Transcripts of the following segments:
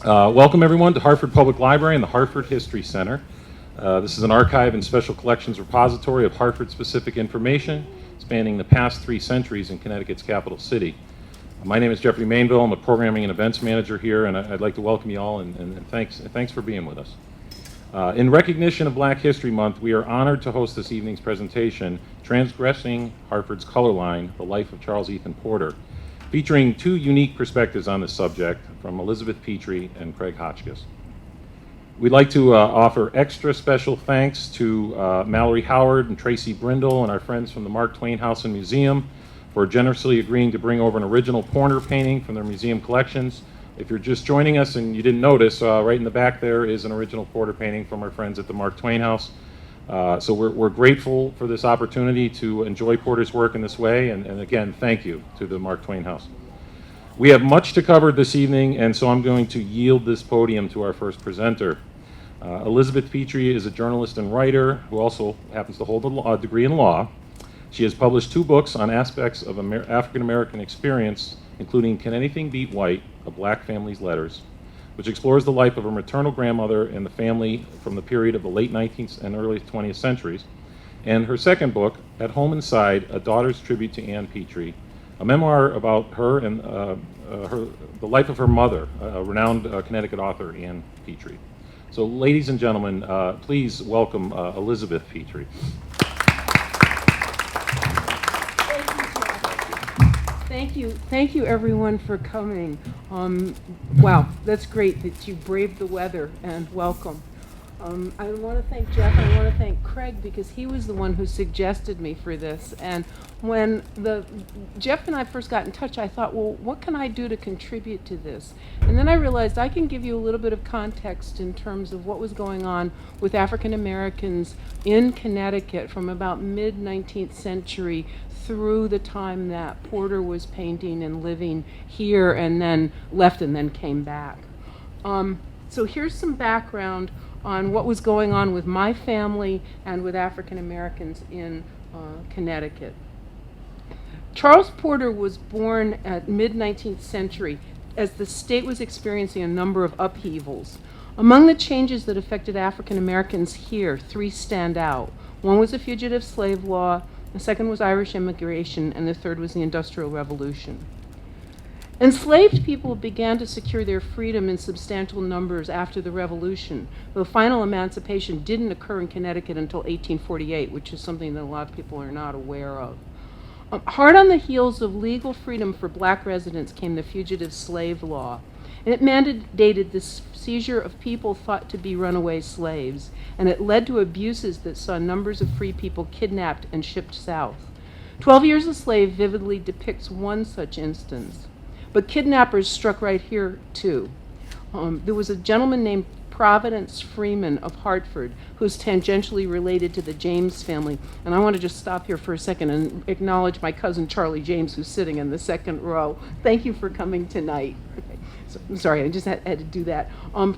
Welcome everyone to Hartford Public Library and the Hartford History Center. This is an archive and special collections repository of Hartford-specific information spanning the past 3 centuries in Connecticut's capital city. My name is Jeffrey Mainville. I'm a programming and events manager here, and I'd like to welcome you all and thanks for being with us. In recognition of Black History Month, we are honored to host this evening's presentation, Transgressing Hartford's Color Line, The Life of Charles Ethan Porter, featuring 2 unique perspectives on this subject from Elisabeth Petry and Craig Hotchkiss. We'd like to offer extra special thanks to Mallory Howard and Tracy Brindle and our friends from the Mark Twain House and Museum for generously agreeing to bring over an original Porter painting from their museum collections. If you're just joining us and you didn't notice, right in the back there is an original Porter painting from our friends at the Mark Twain House. So we're grateful for this opportunity to enjoy Porter's work in this way, and again, thank you to the Mark Twain House. We have much to cover this evening, and so I'm going to yield this podium to our first presenter. Elisabeth Petry is a journalist and writer who also happens to hold a degree in law. She has published 2 books on aspects of African American experience, including Can Anything Beat White? A Black Family's Letters, which explores the life of her maternal grandmother and the family from the period of the late 19th and early 20th centuries, and her second book, At Home Inside, A Daughter's Tribute to Anne Petry, a memoir about her and the life of her mother, a renowned Connecticut author, Anne Petry. So ladies and gentlemen, please welcome Elisabeth Petry. Thank you everyone for coming. Wow, that's great that you braved the weather, and welcome. I want to thank Jeff, I want to thank Craig, because he was the one who suggested me for this. And when Jeff and I first got in touch, I thought, well, what can I do to contribute to this? And then I realized I can give you a little bit of context in terms of what was going on with African Americans in Connecticut from about mid-19th century through the time that Porter was painting and living here, and then left and then came back. So here's some background on what was going on with my family and with African Americans in Connecticut. Charles Porter was born at mid-19th century as the state was experiencing a number of upheavals. Among the changes that affected African Americans here, 3 stand out. One was the fugitive slave law, the second was Irish immigration, and the third was the Industrial Revolution. Enslaved people began to secure their freedom in substantial numbers after the Revolution, though final emancipation didn't occur in Connecticut until 1848, which is something that a lot of people are not aware of. Hard on the heels of legal freedom for Black residents came the fugitive slave law. And it mandated the seizure of people thought to be runaway slaves, and it led to abuses that saw numbers of free people kidnapped and shipped south. 12 Years a Slave vividly depicts one such instance. But kidnappers struck right here, too. There was a gentleman named Providence Freeman of Hartford who's tangentially related to the James family. And I want to just stop here for a second and acknowledge my cousin Charlie James, who's sitting in the second row. Thank you for coming tonight. Okay. So, I'm sorry, I just had to do that.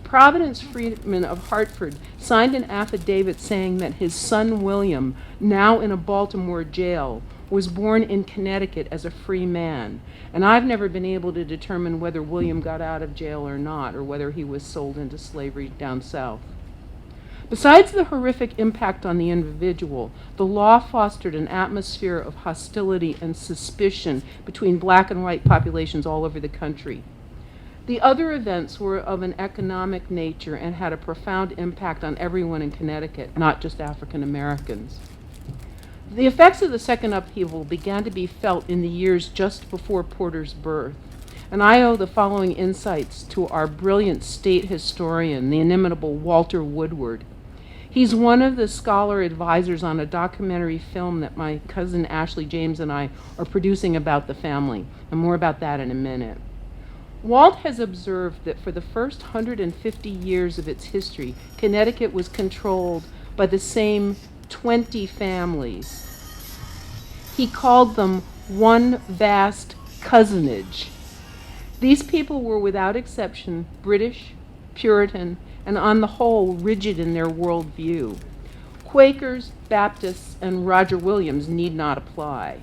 Providence Freeman of Hartford signed an affidavit saying that his son William, now in a Baltimore jail, was born in Connecticut as a free man. And I've never been able to determine whether William got out of jail or not, or whether he was sold into slavery down south. Besides the horrific impact on the individual, the law fostered an atmosphere of hostility and suspicion between Black and white populations all over the country. The other events were of an economic nature and had a profound impact on everyone in Connecticut, not just African Americans. The effects of the second upheaval began to be felt in the years just before Porter's birth, and I owe the following insights to our brilliant state historian, the inimitable Walter Woodward. He's one of the scholar advisors on a documentary film that my cousin Ashley James and I are producing about the family, and more about that in a minute. Walt has observed that for the first 150 years of its history, Connecticut was controlled by the same 20 families. He called them one vast cousinage. These people were without exception British, Puritan, and on the whole rigid in their worldview. Quakers, Baptists, and Roger Williams need not apply.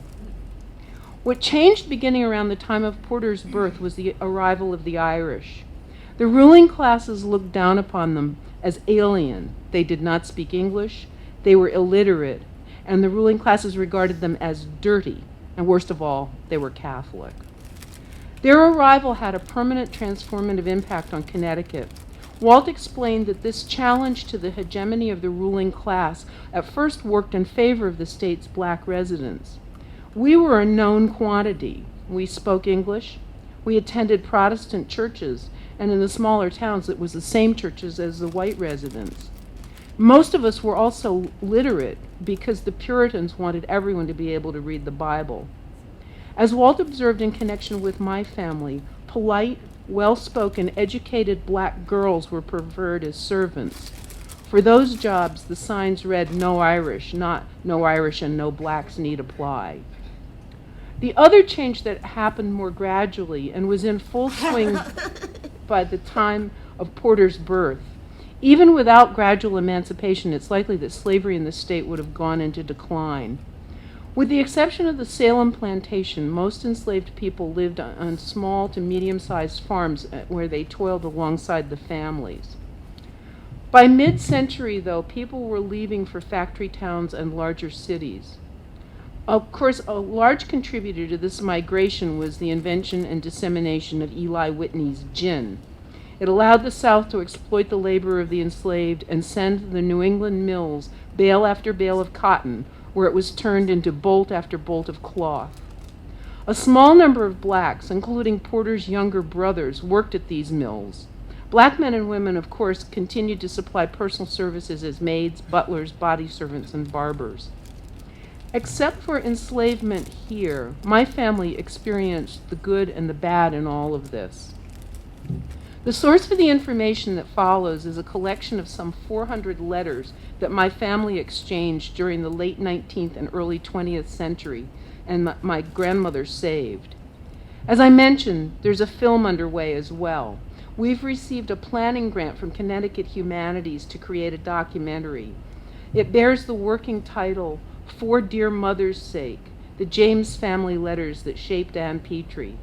What changed beginning around the time of Porter's birth was the arrival of the Irish. The ruling classes looked down upon them as alien. They did not speak English, they were illiterate, and the ruling classes regarded them as dirty, and worst of all, they were Catholic. Their arrival had a permanent transformative impact on Connecticut. Walt explained that this challenge to the hegemony of the ruling class at first worked in favor of the state's black residents. We were a known quantity. We spoke English, we attended Protestant churches, and in the smaller towns it was the same churches as the white residents. Most of us were also literate because the Puritans wanted everyone to be able to read the Bible. As Walt observed in connection with my family, polite, well-spoken, educated black girls were preferred as servants. For those jobs, the signs read "No Irish," not "No Irish and no blacks need apply." The other change that happened more gradually and was in full swing by the time of Porter's birth. Even without gradual emancipation, it's likely that slavery in the state would have gone into decline. With the exception of the Salem plantation, most enslaved people lived on small to medium-sized farms where they toiled alongside the families. By mid-century, though, people were leaving for factory towns and larger cities. Of course, a large contributor to this migration was the invention and dissemination of Eli Whitney's gin. It allowed the South to exploit the labor of the enslaved and send to the New England mills bale after bale of cotton, where it was turned into bolt after bolt of cloth. A small number of blacks, including Porter's younger brothers, worked at these mills. Black men and women, of course, continued to supply personal services as maids, butlers, body servants, and barbers. Except for enslavement here, my family experienced the good and the bad in all of this. The source for the information that follows is a collection of some 400 letters that my family exchanged during the late 19th and early 20th century, and my grandmother saved. As I mentioned, there's a film underway as well. We've received a planning grant from Connecticut Humanities to create a documentary. It bears the working title, "For Dear Mother's Sake, the James Family Letters That Shaped Ann Petry."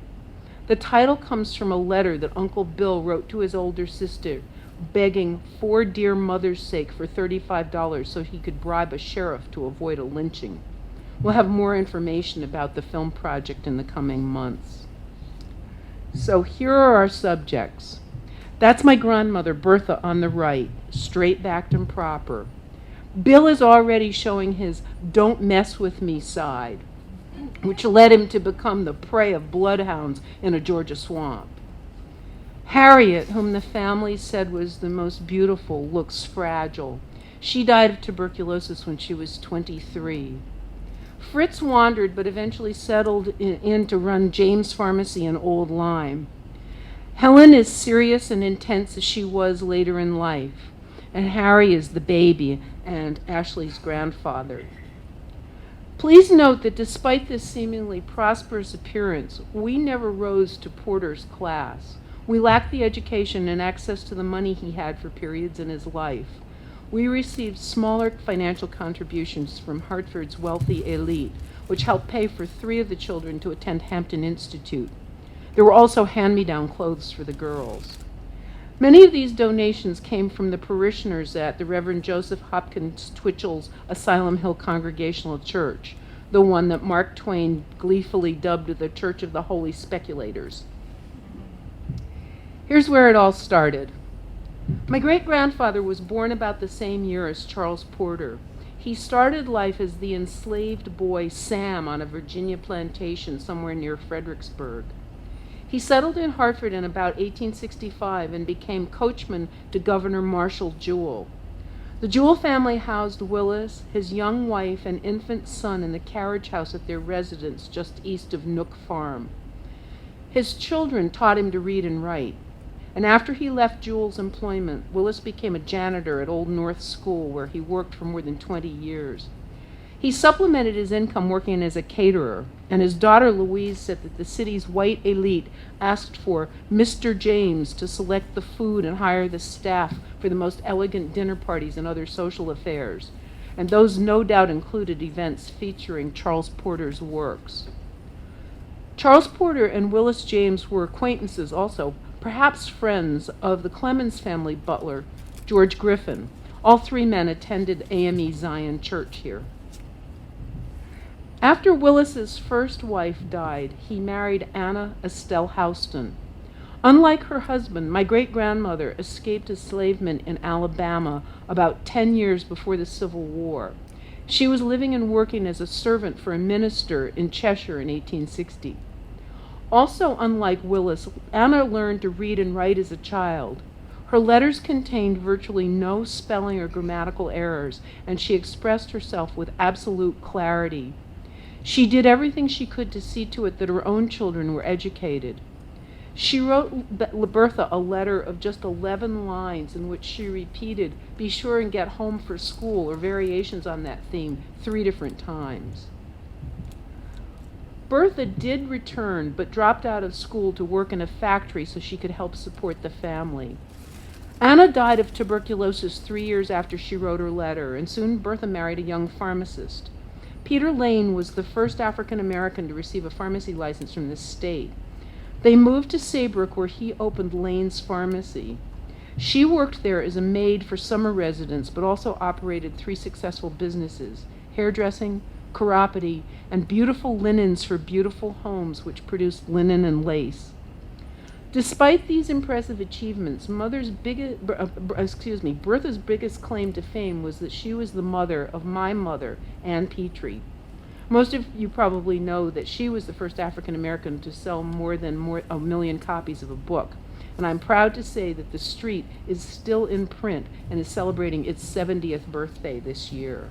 The title comes from a letter that Uncle Bill wrote to his older sister, begging for dear mother's sake for $35 so he could bribe a sheriff to avoid a lynching. We'll have more information about the film project in the coming months. So here are our subjects. That's my grandmother, Bertha, on the right, straight-backed and proper. Bill is already showing his "don't mess with me" side, which led him to become the prey of bloodhounds in a Georgia swamp. Harriet, whom the family said was the most beautiful, looks fragile. She died of tuberculosis when she was 23. Fritz wandered, but eventually settled in to run James Pharmacy in Old Lyme. Helen is serious and intense as she was later in life, and Harry is the baby and Ashley's grandfather. Please note that despite this seemingly prosperous appearance, we never rose to Porter's class. We lacked the education and access to the money he had for periods in his life. We received smaller financial contributions from Hartford's wealthy elite, which helped pay for 3 of the children to attend Hampton Institute. There were also hand-me-down clothes for the girls. Many of these donations came from the parishioners at the Reverend Joseph Hopkins Twitchell's Asylum Hill Congregational Church, the one that Mark Twain gleefully dubbed the Church of the Holy Speculators. Here's where it all started. My great-grandfather was born about the same year as Charles Porter. He started life as the enslaved boy Sam on a Virginia plantation somewhere near Fredericksburg. He settled in Hartford in about 1865 and became coachman to Governor Marshall Jewell. The Jewell family housed Willis, his young wife, and infant son in the carriage house at their residence just east of Nook Farm. His children taught him to read and write, and after he left Jewell's employment, Willis became a janitor at Old North School, where he worked for more than 20 years. He supplemented his income working as a caterer, and his daughter Louise said that the city's white elite asked for Mr. James to select the food and hire the staff for the most elegant dinner parties and other social affairs, and those no doubt included events featuring Charles Porter's works. Charles Porter and Willis James were acquaintances also, perhaps friends of the Clemens family butler, George Griffin. All three men attended AME Zion Church here. After Willis's first wife died, he married Anna Estelle Houston. Unlike her husband, my great-grandmother escaped enslavement in Alabama about 10 years before the Civil War. She was living and working as a servant for a minister in Cheshire in 1860. Also, unlike Willis, Anna learned to read and write as a child. Her letters contained virtually no spelling or grammatical errors, and she expressed herself with absolute clarity. She did everything she could to see to it that her own children were educated. She wrote Bertha a letter of just 11 lines in which she repeated, "Be sure and get home for school," or variations on that theme 3 different times. Bertha did return, but dropped out of school to work in a factory so she could help support the family. Anna died of tuberculosis 3 years after she wrote her letter, and soon Bertha married a young pharmacist. Peter Lane was the first African American to receive a pharmacy license from the state. They moved to Saybrook, where he opened Lane's Pharmacy. She worked there as a maid for summer residents, but also operated 3 successful businesses: hairdressing, chiropody, and beautiful linens for beautiful homes, which produced linen and lace. Despite these impressive achievements, Bertha's biggest claim to fame was that she was the mother of my mother, Ann Petry. Most of you probably know that she was the first African American to sell more than 1 million copies of a book. And I'm proud to say that the street is still in print and is celebrating its 70th birthday this year.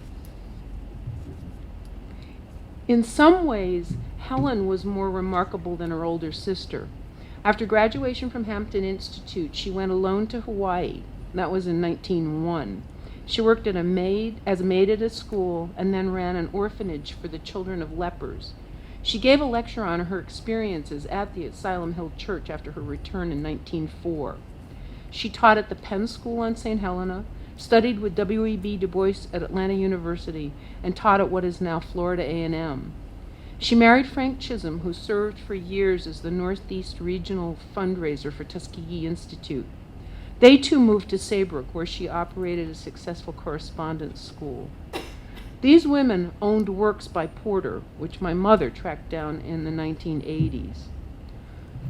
In some ways, Helen was more remarkable than her older sister. After graduation from Hampton Institute, she went alone to Hawaii. That was in 1901. She worked as a maid at a school and then ran an orphanage for the children of lepers. She gave a lecture on her experiences at the Asylum Hill Church after her return in 1904. She taught at the Penn School on St. Helena, studied with W.E.B. Du Bois at Atlanta University, and taught at what is now Florida A&M. She married Frank Chisholm, who served for years as the Northeast Regional Fundraiser for Tuskegee Institute. They too moved to Saybrook, where she operated a successful correspondence school. These women owned works by Porter, which my mother tracked down in the 1980s.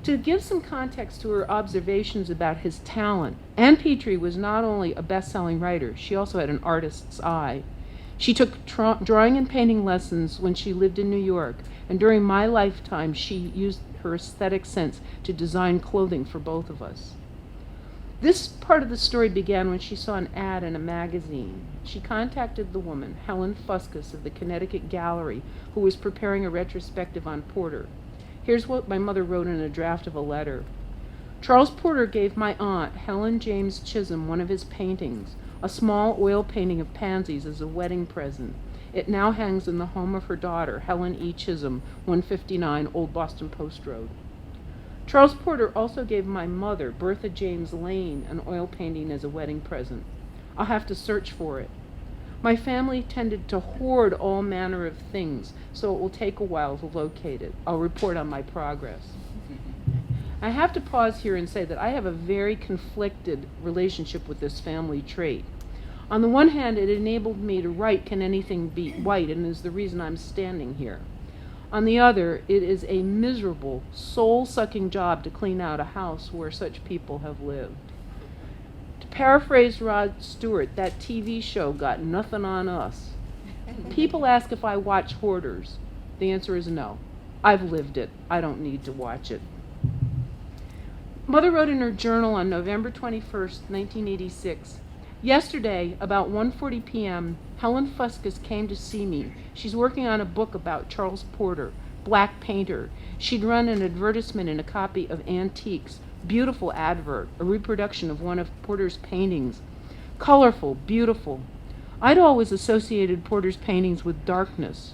To give some context to her observations about his talent, Ann Petry was not only a best-selling writer, she also had an artist's eye. She took drawing and painting lessons when she lived in New York, and during my lifetime she used her aesthetic sense to design clothing for both of us. This part of the story began when she saw an ad in a magazine. She contacted the woman, Helen Fuscus of the Connecticut Gallery, who was preparing a retrospective on Porter. Here's what my mother wrote in a draft of a letter. Charles Porter gave my aunt, Helen James Chisholm, one of his paintings, a small oil painting of pansies, as a wedding present. It now hangs in the home of her daughter, Helen E. Chisholm, 159 Old Boston Post Road. Charles Porter also gave my mother, Bertha James Lane, an oil painting as a wedding present. I'll have to search for it. My family tended to hoard all manner of things, so it will take a while to locate it. I'll report on my progress. I have to pause here and say that I have a very conflicted relationship with this family trait. On the one hand, it enabled me to write Can Anything Beat White, and is the reason I'm standing here. On the other, it is a miserable, soul-sucking job to clean out a house where such people have lived. To paraphrase Rod Stewart, that TV show got nothing on us. People ask if I watch Hoarders. The answer is no. I've lived it. I don't need to watch it. Mother wrote in her journal on November 21st, 1986, "Yesterday, about 1:40 p.m., Helen Fuscus came to see me. She's working on a book about Charles Porter, black painter. She'd run an advertisement in a copy of Antiques. Beautiful advert, a reproduction of one of Porter's paintings. Colorful, beautiful. I'd always associated Porter's paintings with darkness.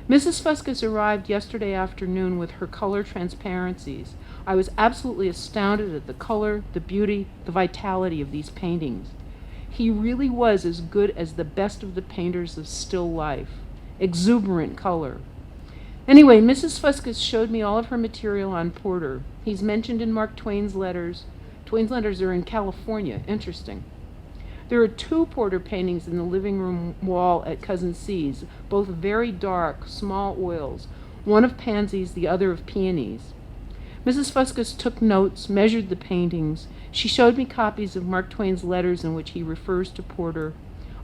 Mrs. Fuscus arrived yesterday afternoon with her color transparencies. I was absolutely astounded at the color, the beauty, the vitality of these paintings. He really was as good as the best of the painters of still life. Exuberant color. Anyway, Mrs. Fuscus showed me all of her material on Porter. He's mentioned in Mark Twain's letters. Twain's letters are in California. Interesting. There are 2 Porter paintings in the living room wall at Cousin C's, both very dark, small oils, one of pansies, the other of peonies. Mrs. Fuscus took notes, measured the paintings. She showed me copies of Mark Twain's letters in which he refers to Porter,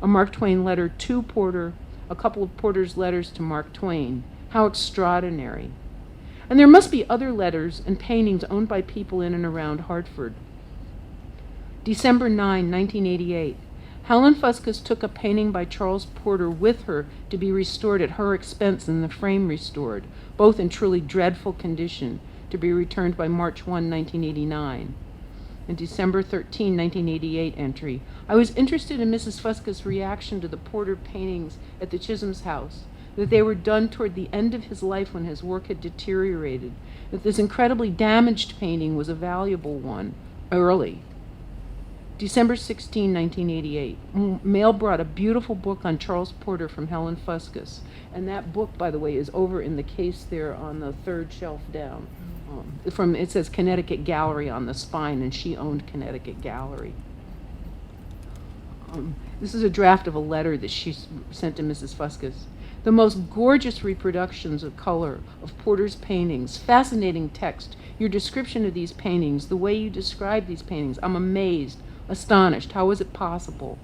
a Mark Twain letter to Porter, a couple of Porter's letters to Mark Twain. How extraordinary. And there must be other letters and paintings owned by people in and around Hartford. December 9, 1988. Helen Fuscus took a painting by Charles Porter with her to be restored at her expense and the frame restored, both in truly dreadful condition, to be returned by March 1, 1989. And December 13, 1988 entry. I was interested in Mrs. Fuscus' reaction to the Porter paintings at the Chisholm's house, that they were done toward the end of his life when his work had deteriorated, that this incredibly damaged painting was a valuable one, early. December 16, 1988. Mail brought a beautiful book on Charles Porter from Helen Fuscus. And that book, by the way, is over in the case there on the 3rd shelf down. It says Connecticut Gallery on the spine, and she owned Connecticut Gallery. This is a draft of a letter that she sent to Mrs. Fuscus. The most gorgeous reproductions of color of Porter's paintings, fascinating text, your description of these paintings, the way you describe these paintings, I'm amazed, astonished. How is it possible?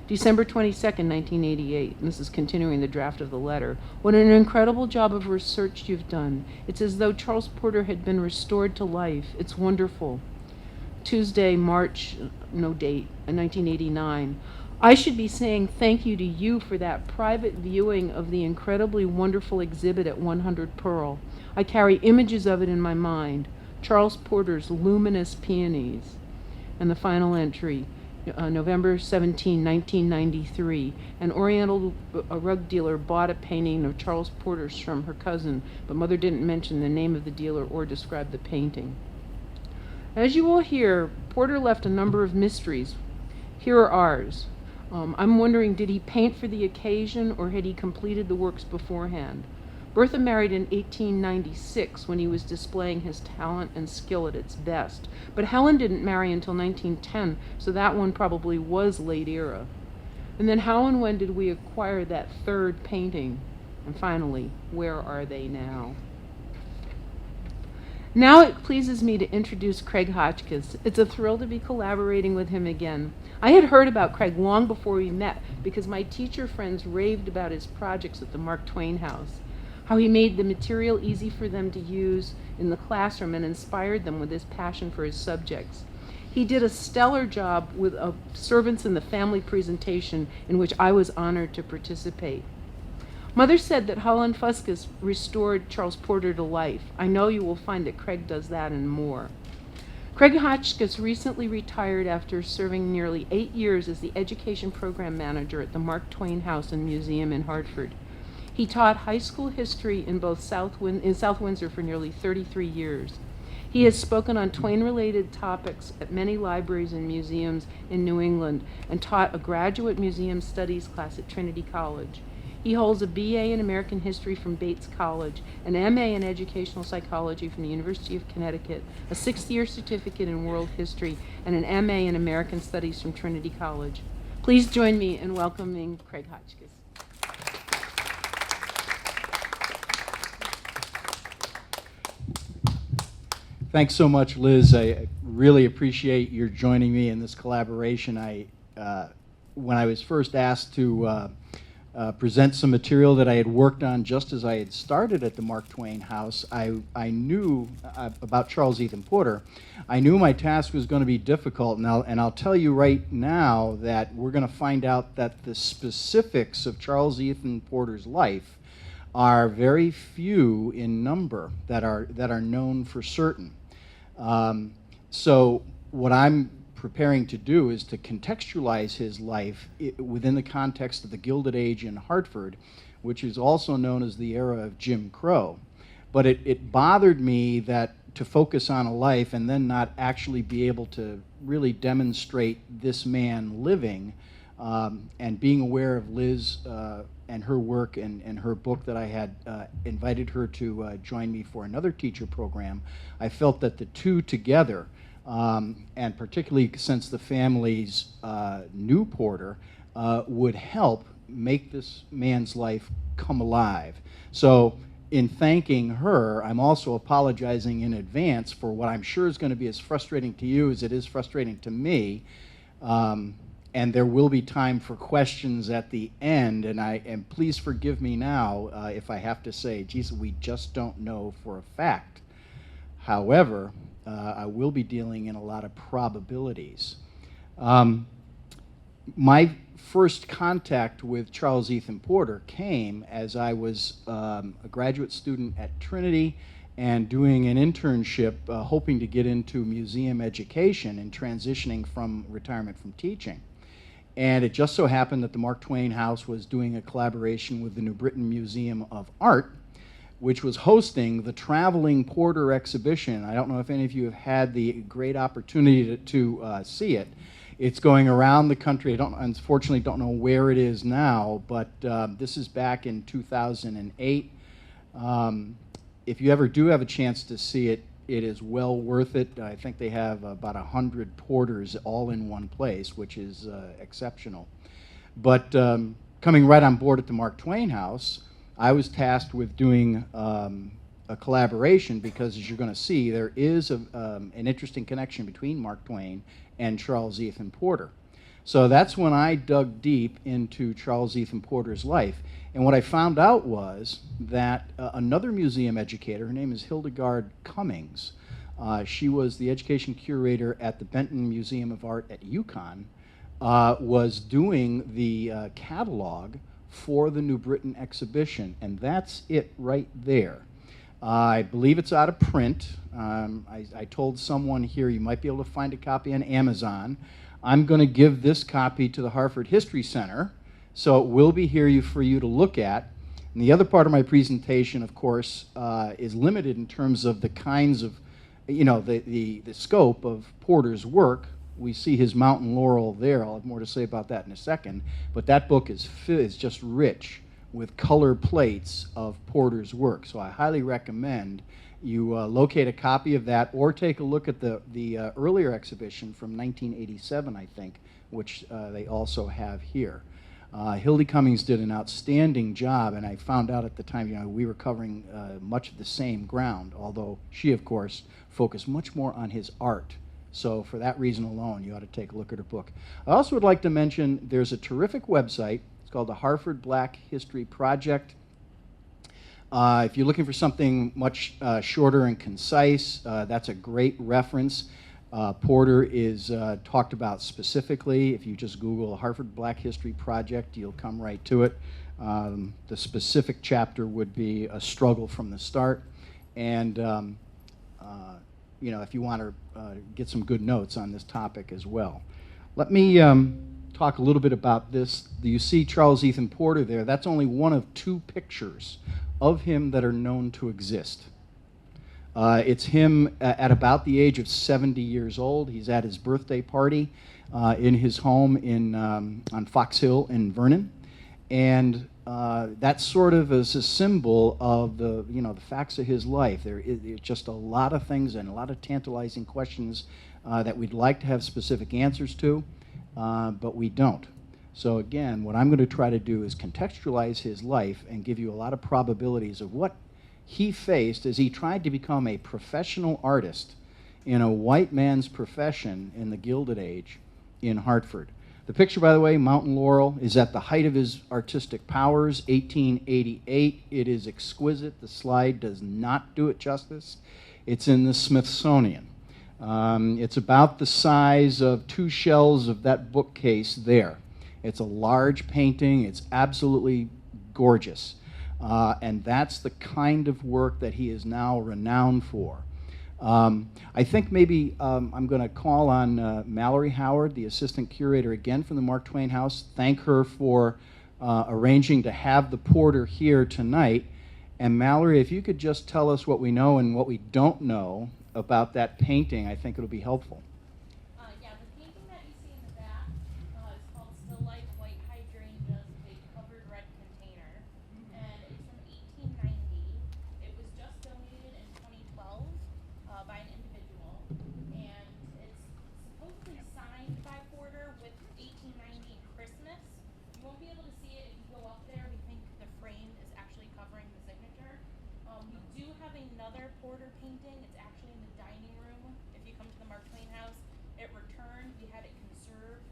December 22nd, 1988, and this is continuing the draft of the letter. What an incredible job of research you've done. It's as though Charles Porter had been restored to life. It's wonderful. Tuesday, March, no date, 1989. I should be saying thank you to you for that private viewing of the incredibly wonderful exhibit at 100 Pearl. I carry images of it in my mind. Charles Porter's luminous peonies. And the final entry, November 17, 1993. An Oriental rug dealer bought a painting of Charles Porter's from her cousin, but Mother didn't mention the name of the dealer or describe the painting. As you will hear, Porter left a number of mysteries. Here are ours. I'm wondering, did he paint for the occasion or had he completed the works beforehand? Bertha married in 1896 when he was displaying his talent and skill at its best. But Helen didn't marry until 1910, so that one probably was late era. And then how and when did we acquire that 3rd painting? And finally, where are they now? Now it pleases me to introduce Craig Hotchkiss. It's a thrill to be collaborating with him again. I had heard about Craig long before we met because my teacher friends raved about his projects at the Mark Twain house, how he made the material easy for them to use in the classroom and inspired them with his passion for his subjects. He did a stellar job with a Servants in the Family presentation in which I was honored to participate. Mother said that Helen Fuscus restored Charles Porter to life. I know you will find that Craig does that and more. Craig Hotchkiss recently retired after serving nearly 8 years as the education program manager at the Mark Twain House and Museum in Hartford. He taught high school history in South Windsor for nearly 33 years. He has spoken on Twain-related topics at many libraries and museums in New England and taught a graduate museum studies class at Trinity College. He holds a BA in American History from Bates College, an MA in Educational Psychology from the University of Connecticut, a 6th-year certificate in World History, and an MA in American Studies from Trinity College. Please join me in welcoming Craig Hotchkiss. Thanks so much, Liz. I really appreciate your joining me in this collaboration. When I was first asked to present some material that I had worked on just as I had started at the Mark Twain House, I knew about Charles Ethan Porter. I knew my task was going to be difficult, and I'll tell you right now that we're going to find out that the specifics of Charles Ethan Porter's life are very few in number that are known for certain. So what I'm preparing to do is to contextualize his life within the context of the Gilded Age in Hartford, which is also known as the era of Jim Crow. But it bothered me that to focus on a life and then not actually be able to really demonstrate this man living And being aware of Liz and her work and her book that I had invited her to join me for another teacher program, I felt that the two together, and particularly since the family's new porter, would help make this man's life come alive. So in thanking her, I'm also apologizing in advance for what I'm sure is going to be as frustrating to you as it is frustrating to me. And there will be time for questions at the end, and please forgive me now if I have to say, geez, we just don't know for a fact. However, I will be dealing in a lot of probabilities. My first contact with Charles Ethan Porter came as I was a graduate student at Trinity and doing an internship, hoping to get into museum education and transitioning from retirement from teaching. And it just so happened that the Mark Twain House was doing a collaboration with the New Britain Museum of Art, which was hosting the Traveling Porter exhibition. I don't know if any of you have had the great opportunity to see it. It's going around the country. Unfortunately, don't know where it is now, but this is back in 2008. If you ever do have a chance to see it, it is well worth it. I think they have about 100 porters all in one place, which is exceptional. But coming right on board at the Mark Twain House, I was tasked with doing a collaboration because, as you're going to see, there is an interesting connection between Mark Twain and Charles Ethan Porter. So that's when I dug deep into Charles Ethan Porter's life. And what I found out was that another museum educator, her name is Hildegard Cummings, she was the education curator at the Benton Museum of Art at UConn, was doing the catalog for the New Britain exhibition, and that's it right there. I believe it's out of print. I told someone here you might be able to find a copy on Amazon. I'm going to give this copy to the Hartford History Center, so it will be here for you to look at. And the other part of my presentation, of course, is limited in terms of the kinds of, the scope of Porter's work. We see his Mountain Laurel there. I'll have more to say about that in a second. But that book is just rich with color plates of Porter's work. So I highly recommend you locate a copy of that, or take a look at the earlier exhibition from 1987, I think, which they also have here. Hildy Cummings did an outstanding job, and I found out at the time, we were covering much of the same ground, although she, of course, focused much more on his art. So for that reason alone, you ought to take a look at her book. I also would like to mention there's a terrific website. It's called the Hartford Black History Project. If you're looking for something much shorter and concise, that's a great reference. Porter is talked about specifically. If you just Google Hartford Black History Project, you'll come right to it. The specific chapter would be A Struggle from the Start. And if you want to get some good notes on this topic as well. Let me talk a little bit about this. You see Charles Ethan Porter there. That's only one of two pictures of him that are known to exist. It's him at about the age of 70 years old. He's at his birthday party in his home on Fox Hill in Vernon. And that sort of is a symbol of the facts of his life. There is just a lot of things and a lot of tantalizing questions that we'd like to have specific answers to, but we don't. So again, what I'm going to try to do is contextualize his life and give you a lot of probabilities of what he faced as he tried to become a professional artist in a white man's profession in the Gilded Age in Hartford. The picture, by the way, Mountain Laurel, is at the height of his artistic powers, 1888. It is exquisite. The slide does not do it justice. It's in the Smithsonian. It's about the size of two shelves of that bookcase there. It's a large painting. It's absolutely gorgeous. And that's the kind of work that he is now renowned for. I think maybe I'm going to call on Mallory Howard, the assistant curator, again from the Mark Twain House. Thank her for arranging to have the porter here tonight. And Mallory, if you could just tell us what we know and what we don't know about that painting, I think it'll be helpful. Yeah, the painting that you see in the back is called Still Life another Porter painting. It's actually in the dining room. If you come to the Mark Twain house, it returned. We had it conserved.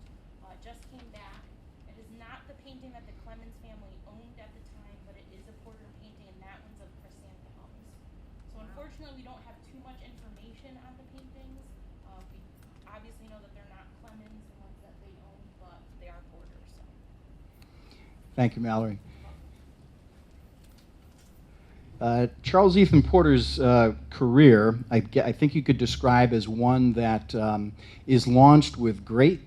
It just came back. It is not the painting that the Clemens family owned at the time, but it is a Porter painting, and that one's of chrysanthemums. So unfortunately, we don't have too much information on the paintings. We obviously know that they're not Clemens, the ones that they own, but they are Porter. So. Thank you, Mallory. Charles Ethan Porter's career, I think you could describe as one that is launched with great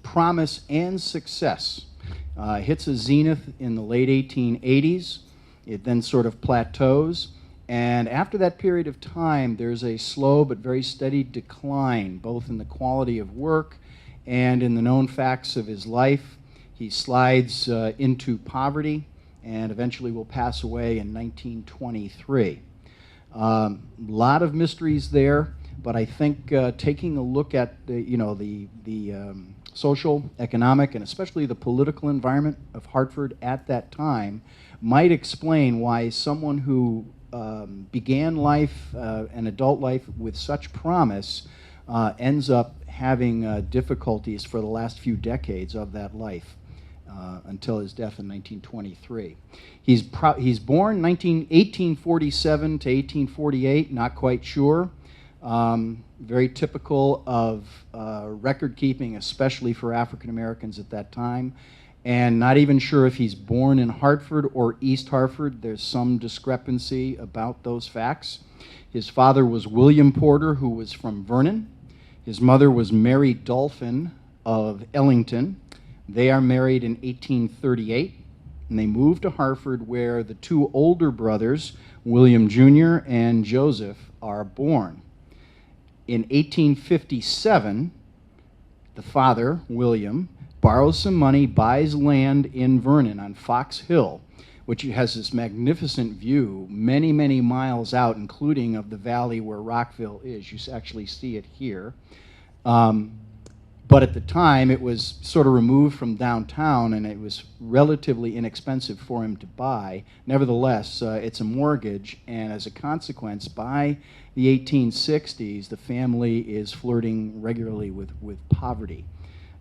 promise and success. Hits a zenith in the late 1880s. It then sort of plateaus. And after that period of time, there's a slow but very steady decline, both in the quality of work and in the known facts of his life. He slides into poverty and eventually will pass away in 1923. A lot of mysteries there, but I think taking a look at the social, economic, and especially the political environment of Hartford at that time might explain why someone who began life, an adult life, with such promise ends up having difficulties for the last few decades of that life. Until his death in 1923. He's born 1847 to 1848, not quite sure. Very typical of record keeping, especially for African Americans at that time. And not even sure if he's born in Hartford or East Hartford. There's some discrepancy about those facts. His father was William Porter, who was from Vernon. His mother was Mary Dolphin of Ellington. They are married in 1838, and they moved to Hartford, where the two older brothers, William Jr. and Joseph, are born. In 1857, the father, William, borrows some money, buys land in Vernon on Fox Hill, which has this magnificent view many, many miles out, including of the valley where Rockville is. You actually see it here. But at the time, it was sort of removed from downtown, and it was relatively inexpensive for him to buy. Nevertheless, it's a mortgage, and as a consequence, by the 1860s, the family is flirting regularly with poverty.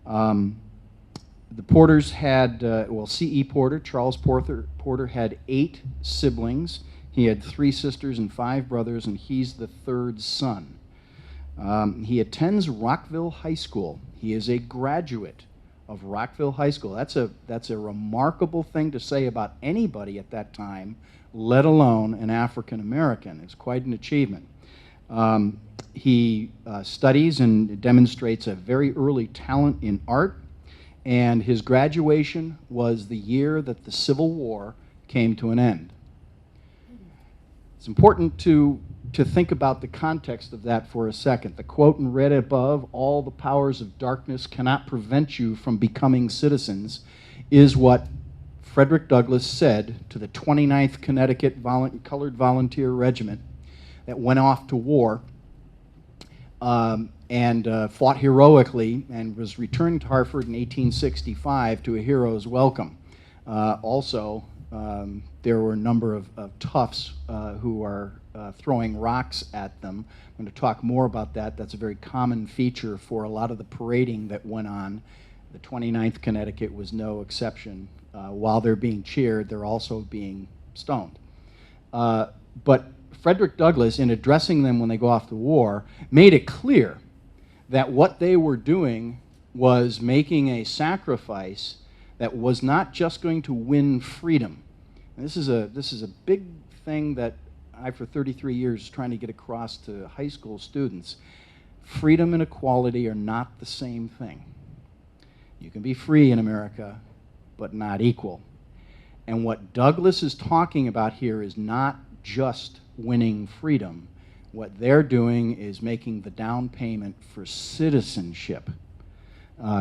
The Porters had, C.E. Porter, Charles Porter had 8 siblings. He had 3 sisters and 5 brothers, and he's the 3rd son. He attends Rockville High School. He is a graduate of Rockville High School. That's a remarkable thing to say about anybody at that time, let alone an African American. It's quite an achievement. He studies and demonstrates a very early talent in art, and his graduation was the year that the Civil War came to an end. It's important to think about the context of that for a second. The quote in red above, "All the powers of darkness cannot prevent you from becoming citizens," is what Frederick Douglass said to the 29th Connecticut Colored Volunteer Regiment that went off to war and fought heroically and was returned to Hartford in 1865 to a hero's welcome. Also, there were a number of toughs who are throwing rocks at them. I'm going to talk more about that. That's a very common feature for a lot of the parading that went on. The 29th Connecticut was no exception. While they're being cheered, they're also being stoned. But Frederick Douglass, in addressing them when they go off to war, made it clear that what they were doing was making a sacrifice that was not just going to win freedom. And this is a big thing that I, for 33 years, trying to get across to high school students. Freedom and equality are not the same thing. You can be free in America, but not equal. And what Douglass is talking about here is not just winning freedom. What they're doing is making the down payment for citizenship.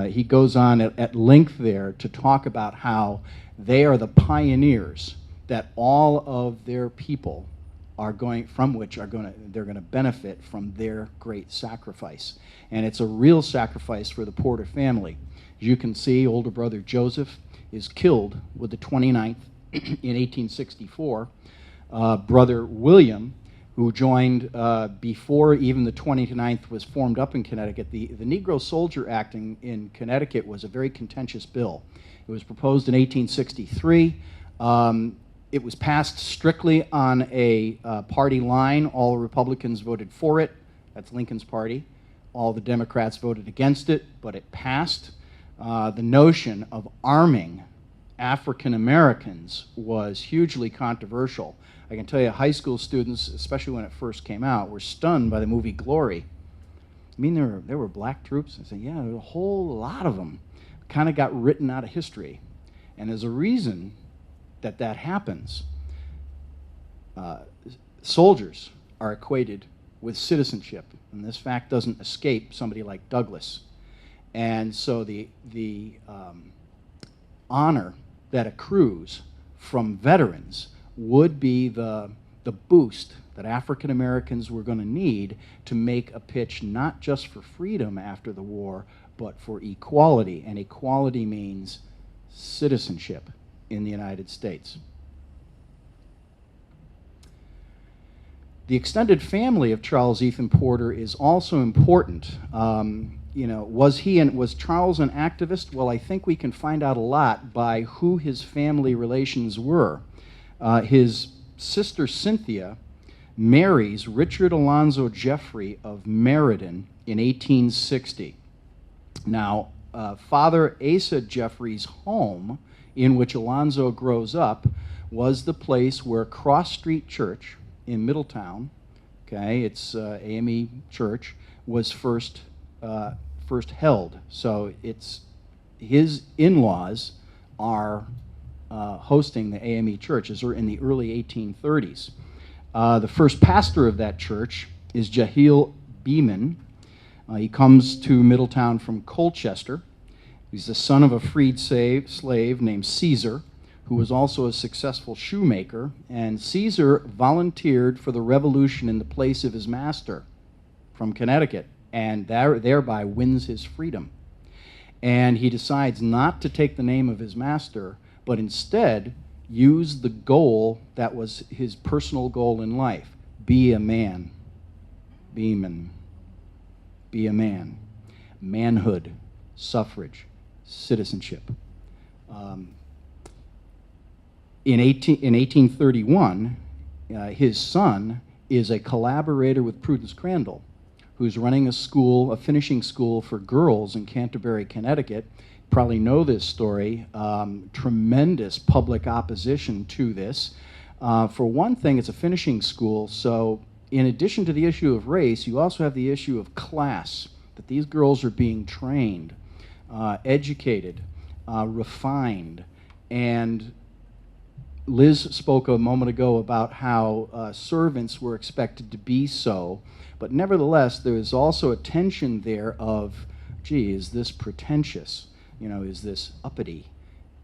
He goes on at length there to talk about how they are the pioneers that all of their people are going, they're going to benefit from their great sacrifice. And it's a real sacrifice for the Porter family. As you can see, older brother Joseph is killed with the 29th in 1864. brother William, who joined before even the 29th was formed up in Connecticut. The Negro Soldier Act in Connecticut was a very contentious bill. It was proposed in 1863. It was passed strictly on a party line. All Republicans voted for it. That's Lincoln's party. All the Democrats voted against it, but it passed. The notion of arming African Americans was hugely controversial. I can tell you high school students, especially when it first came out, were stunned by the movie Glory. I mean, there were black troops. I said, yeah, there were a whole lot of them. Kind of got written out of history. And there's a reason that that happens. Soldiers are equated with citizenship, and this fact doesn't escape somebody like Douglas. And so the honor that accrues from veterans would be the boost that African Americans were going to need to make a pitch not just for freedom after the war, but for equality. And equality means citizenship in the United States. The extended family of Charles Ethan Porter is also important. Was Charles an activist? Well, I think we can find out a lot by who his family relations were. His sister Cynthia marries Richard Alonzo Jeffrey of Meriden in 1860. Now, Father Asa Jeffrey's home, in which Alonzo grows up, was the place where Cross Street Church in Middletown, okay, it's AME Church, was first held. So it's his in-laws are hosting the AME Church as in the early 1830s. The first pastor of that church is Jehiel Beeman. He comes to Middletown from Colchester. He's the son of a freed slave named Caesar, who was also a successful shoemaker, and Caesar volunteered for the revolution in the place of his master from Connecticut, and thereby wins his freedom. And he decides not to take the name of his master, but instead use the goal that was his personal goal in life: be a man. Beeman. Be a man. Manhood, suffrage, citizenship. In 1831, his son is a collaborator with Prudence Crandall, who's running a finishing school for girls in Canterbury, Connecticut. Probably know this story. Tremendous public opposition to this. For one thing, it's a finishing school, so in addition to the issue of race, you also have the issue of class, that these girls are being trained, educated, refined, and Liz spoke a moment ago about how servants were expected to be so, but nevertheless, there is also a tension there of, gee, is this pretentious? Is this uppity?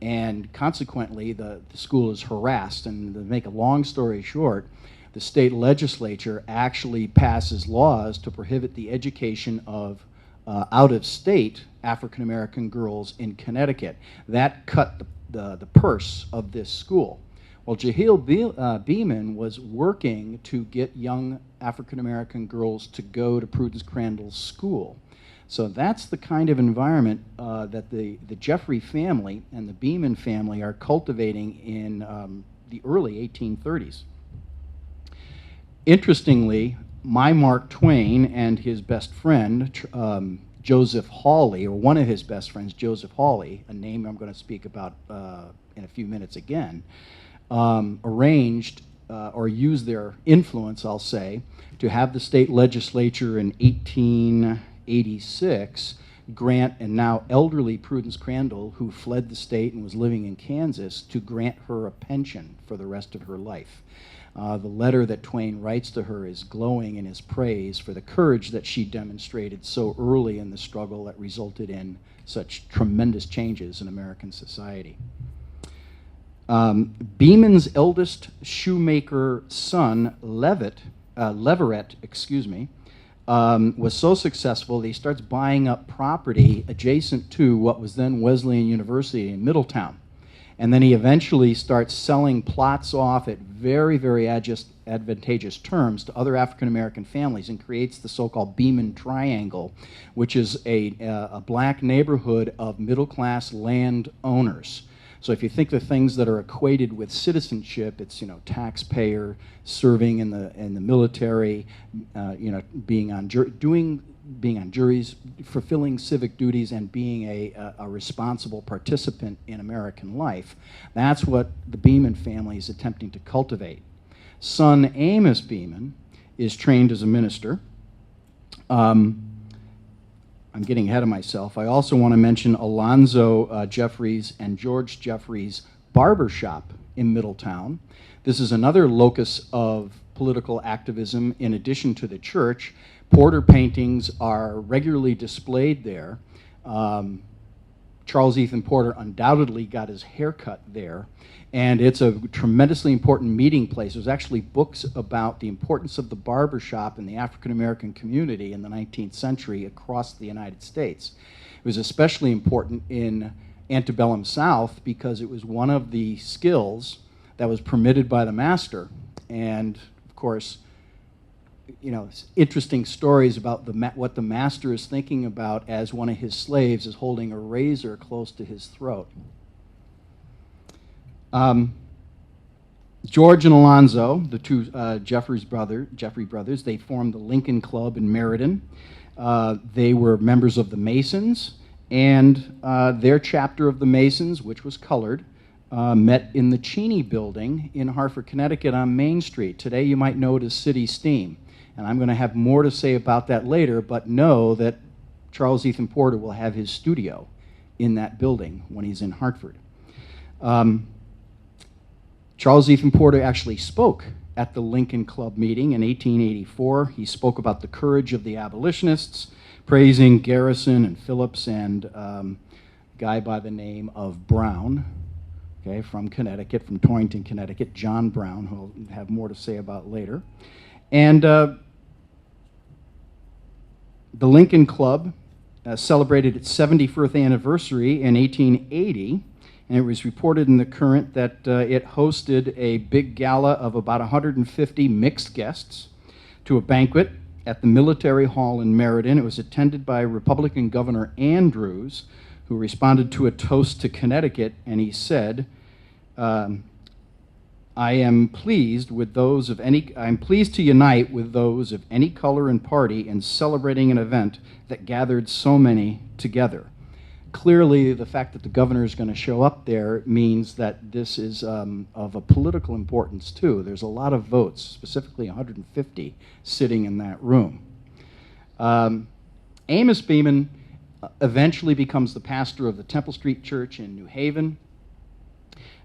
And consequently, the school is harassed, and to make a long story short, the state legislature actually passes laws to prohibit the education of out-of-state African-American girls in Connecticut. That cut the purse of this school. Well, Jehiel Beeman was working to get young African-American girls to go to Prudence Crandall's school. So that's the kind of environment that the Jeffrey family and the Beeman family are cultivating in the early 1830s. Interestingly, my Mark Twain and his best friend, Joseph Hawley, or one of his best friends, Joseph Hawley, a name I'm going to speak about in a few minutes again, arranged or used their influence, I'll say, to have the state legislature in 1886 grant a now elderly Prudence Crandall, who fled the state and was living in Kansas, to grant her a pension for the rest of her life. The letter that Twain writes to her is glowing in his praise for the courage that she demonstrated so early in the struggle that resulted in such tremendous changes in American society. Beeman's eldest shoemaker son, Leverett, was so successful that he starts buying up property adjacent to what was then Wesleyan University in Middletown. And then he eventually starts selling plots off at very, very advantageous terms to other African American families and creates the so-called Beeman Triangle, which is a black neighborhood of middle-class landowners. So if you think of things that are equated with citizenship, it's, taxpayer, serving in the military, being on juries, fulfilling civic duties, and being a responsible participant in American life. That's what the Beeman family is attempting to cultivate. Son Amos Beeman is trained as a minister. I'm getting ahead of myself. I also want to mention Alonzo Jeffries and George Jeffries' barbershop in Middletown. This is another locus of political activism in addition to the church. Porter paintings are regularly displayed there. Charles Ethan Porter undoubtedly got his hair cut there, and it's a tremendously important meeting place. There's actually books about the importance of the barbershop in the African American community in the 19th century across the United States. It was especially important in antebellum South because it was one of the skills that was permitted by the master. And of course, interesting stories about what the master is thinking about as one of his slaves is holding a razor close to his throat. George and Alonzo, the two Jeffrey brothers, they formed the Lincoln Club in Meriden. They were members of the Masons, and their chapter of the Masons, which was colored, met in the Cheney Building in Hartford, Connecticut on Main Street. Today you might know it as City Steam. And I'm going to have more to say about that later, but know that Charles Ethan Porter will have his studio in that building when he's in Hartford. Charles Ethan Porter actually spoke at the Lincoln Club meeting in 1884. He spoke about the courage of the abolitionists, praising Garrison and Phillips and a guy by the name of Brown, from Connecticut, from Torrington, Connecticut, John Brown, who I'll have more to say about later. And the Lincoln Club celebrated its 71st anniversary in 1880, and it was reported in the Current that it hosted a big gala of about 150 mixed guests to a banquet at the Military Hall in Meriden. It was attended by Republican Governor Andrews, who responded to a toast to Connecticut, and he said, I am pleased to unite with those of any color and party in celebrating an event that gathered so many together. Clearly, the fact that the governor is going to show up there means that this is of a political importance too. There's a lot of votes, specifically 150, sitting in that room. Amos Beeman eventually becomes the pastor of the Temple Street Church in New Haven,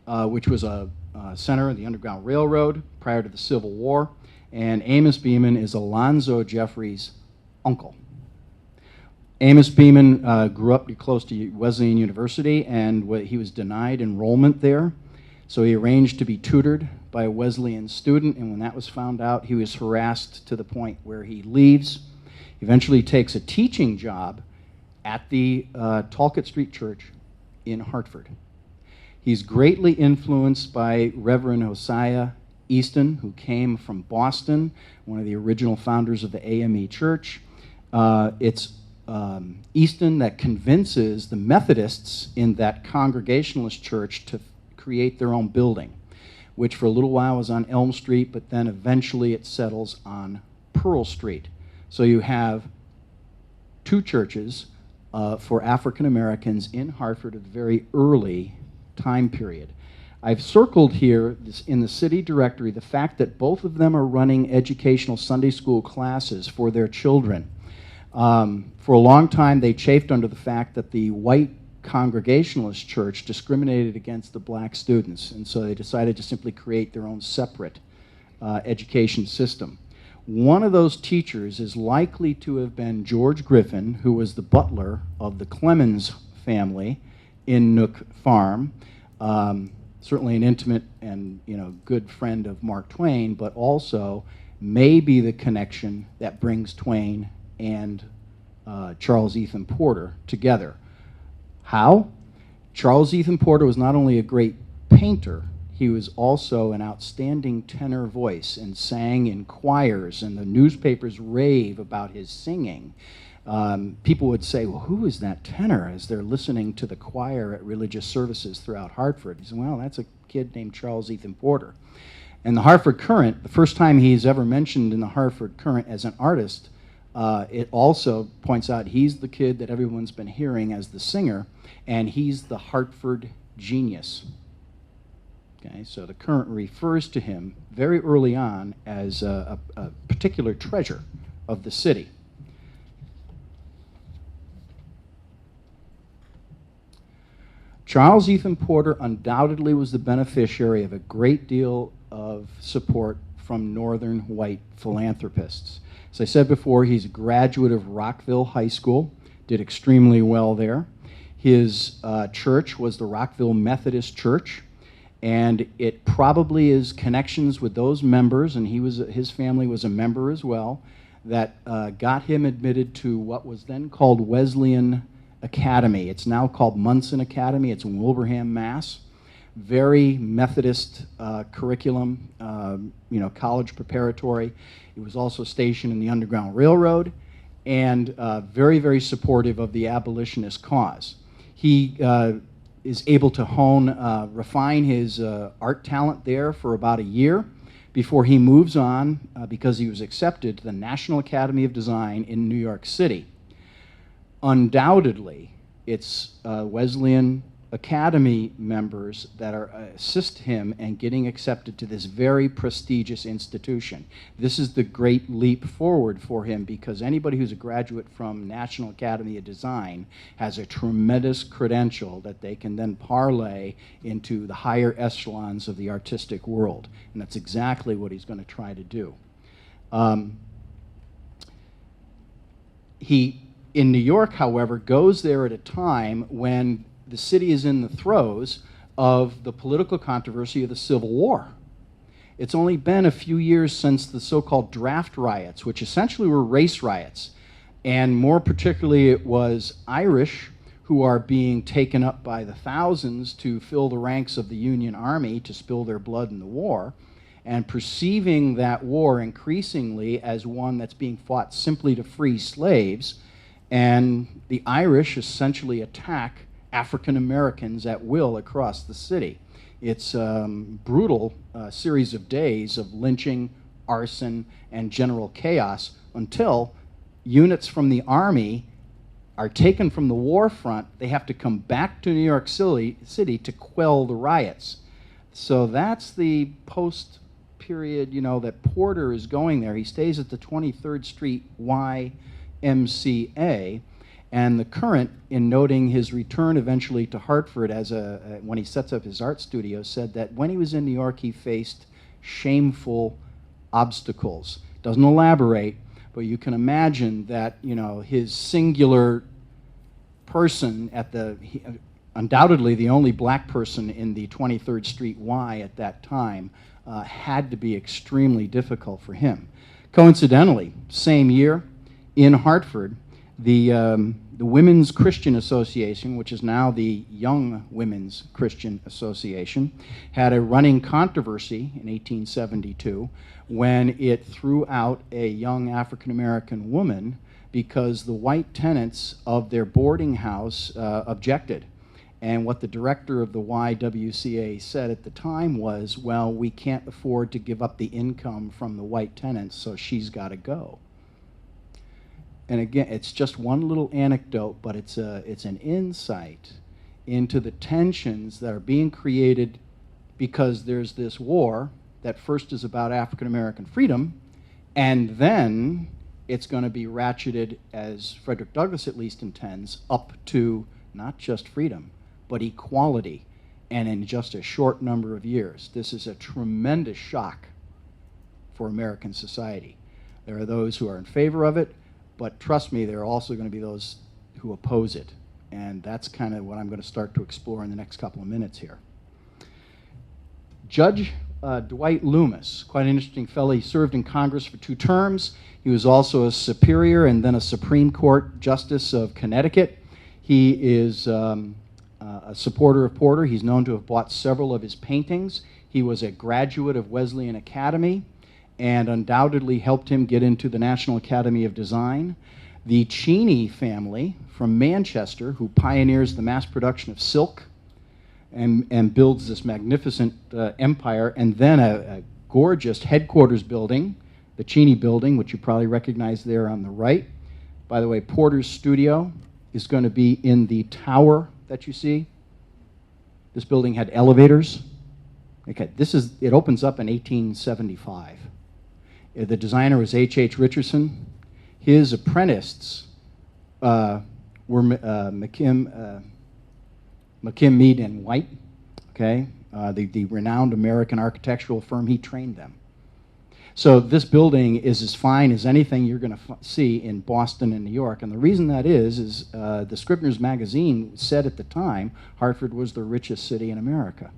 which was a center of the Underground Railroad prior to the Civil War, and Amos Beeman is Alonzo Jeffries' uncle. Amos Beeman grew up close to Wesleyan University, and he was denied enrollment there, so he arranged to be tutored by a Wesleyan student, and when that was found out, he was harassed to the point where he leaves. He eventually takes a teaching job at the Talcott Street Church in Hartford. He's greatly influenced by Reverend Hosea Easton, who came from Boston, one of the original founders of the AME Church. It's Easton that convinces the Methodists in that Congregationalist church to create their own building, which for a little while was on Elm Street, but then eventually it settles on Pearl Street. So you have two churches for African Americans in Hartford at a very early time period. I've circled here in the city directory the fact that both of them are running educational Sunday school classes for their children. For a long time, they chafed under the fact that the white Congregationalist church discriminated against the black students, and so they decided to simply create their own separate education system. One of those teachers is likely to have been George Griffin, who was the butler of the Clemens family in Nook Farm. Certainly an intimate and good friend of Mark Twain, but also may be the connection that brings Twain and Charles Ethan Porter together. How? Charles Ethan Porter was not only a great painter, he was also an outstanding tenor voice and sang in choirs, and the newspapers rave about his singing. People would say, well, who is that tenor, as they're listening to the choir at religious services throughout Hartford? He said, well, that's a kid named Charles Ethan Porter. And the Hartford Courant, the first time he's ever mentioned in the Hartford Courant as an artist, it also points out he's the kid that everyone's been hearing as the singer, and he's the Hartford genius. Okay, so the Courant refers to him very early on as a particular treasure of the city. Charles Ethan Porter undoubtedly was the beneficiary of a great deal of support from northern white philanthropists. As I said before, he's a graduate of Rockville High School, did extremely well there. His church was the Rockville Methodist Church, and it probably is connections with those members, and his family was a member as well, that got him admitted to what was then called Wesleyan Academy. It's now called Munson Academy. It's in Wilbraham, Mass. Very Methodist curriculum, college preparatory. He was also stationed in the Underground Railroad, and very, very supportive of the abolitionist cause. He is able to refine his art talent there for about a year before he moves on, because he was accepted to the National Academy of Design in New York City. Undoubtedly, it's Wesleyan Academy members that assist him in getting accepted to this very prestigious institution. This is the great leap forward for him, because anybody who's a graduate from National Academy of Design has a tremendous credential that they can then parlay into the higher echelons of the artistic world. And that's exactly what he's going to try to do. He, in New York, however, goes there at a time when the city is in the throes of the political controversy of the Civil War. It's only been a few years since the so-called draft riots, which essentially were race riots. And more particularly, it was Irish who are being taken up by the thousands to fill the ranks of the Union Army to spill their blood in the war, and perceiving that war increasingly as one that's being fought simply to free slaves. And the Irish essentially attack African Americans at will across the city. It's a brutal series of days of lynching, arson, and general chaos until units from the army are taken from the war front. They have to come back to New York City to quell the riots. So that's the post-period, that Porter is going there. He stays at the 23rd Street YMCA. And the Courant, in noting his return eventually to Hartford when he sets up his art studio, said that when he was in New York, he faced shameful obstacles. Doesn't elaborate, but you can imagine that, his singular person undoubtedly the only black person in the 23rd Street Y at that time, had to be extremely difficult for him. Coincidentally, same year in Hartford, the Women's Christian Association, which is now the Young Women's Christian Association, had a running controversy in 1872 when it threw out a young African-American woman because the white tenants of their boarding house objected. And what the director of the YWCA said at the time was, well, we can't afford to give up the income from the white tenants, so she's got to go. And again, it's just one little anecdote, but it's an insight into the tensions that are being created because there's this war that first is about African American freedom, and then it's going to be ratcheted, as Frederick Douglass at least intends, up to not just freedom, but equality, and in just a short number of years. This is a tremendous shock for American society. There are those who are in favor of it, but trust me, there are also going to be those who oppose it. And that's kind of what I'm going to start to explore in the next couple of minutes here. Judge Dwight Loomis, quite an interesting fellow. He served in Congress for 2 terms. He was also a Superior and then a Supreme Court Justice of Connecticut. He is a a supporter of Porter. He's known to have bought several of his paintings. He was a graduate of Wesleyan Academy and undoubtedly helped him get into the National Academy of Design. The Cheney family from Manchester, who pioneers the mass production of silk and builds this magnificent empire, and then a gorgeous headquarters building, the Cheney building, which you probably recognize there on the right. By the way, Porter's studio is going to be in the tower that you see. This building had elevators. Okay, it opens up in 1875. The designer was H.H. Richardson. His apprentices were McKim, Mead and White, okay, the renowned American architectural firm. He trained them. So this building is as fine as anything you're going to see in Boston and New York. And the reason that is the Scribner's magazine said at the time Hartford was the richest city in America.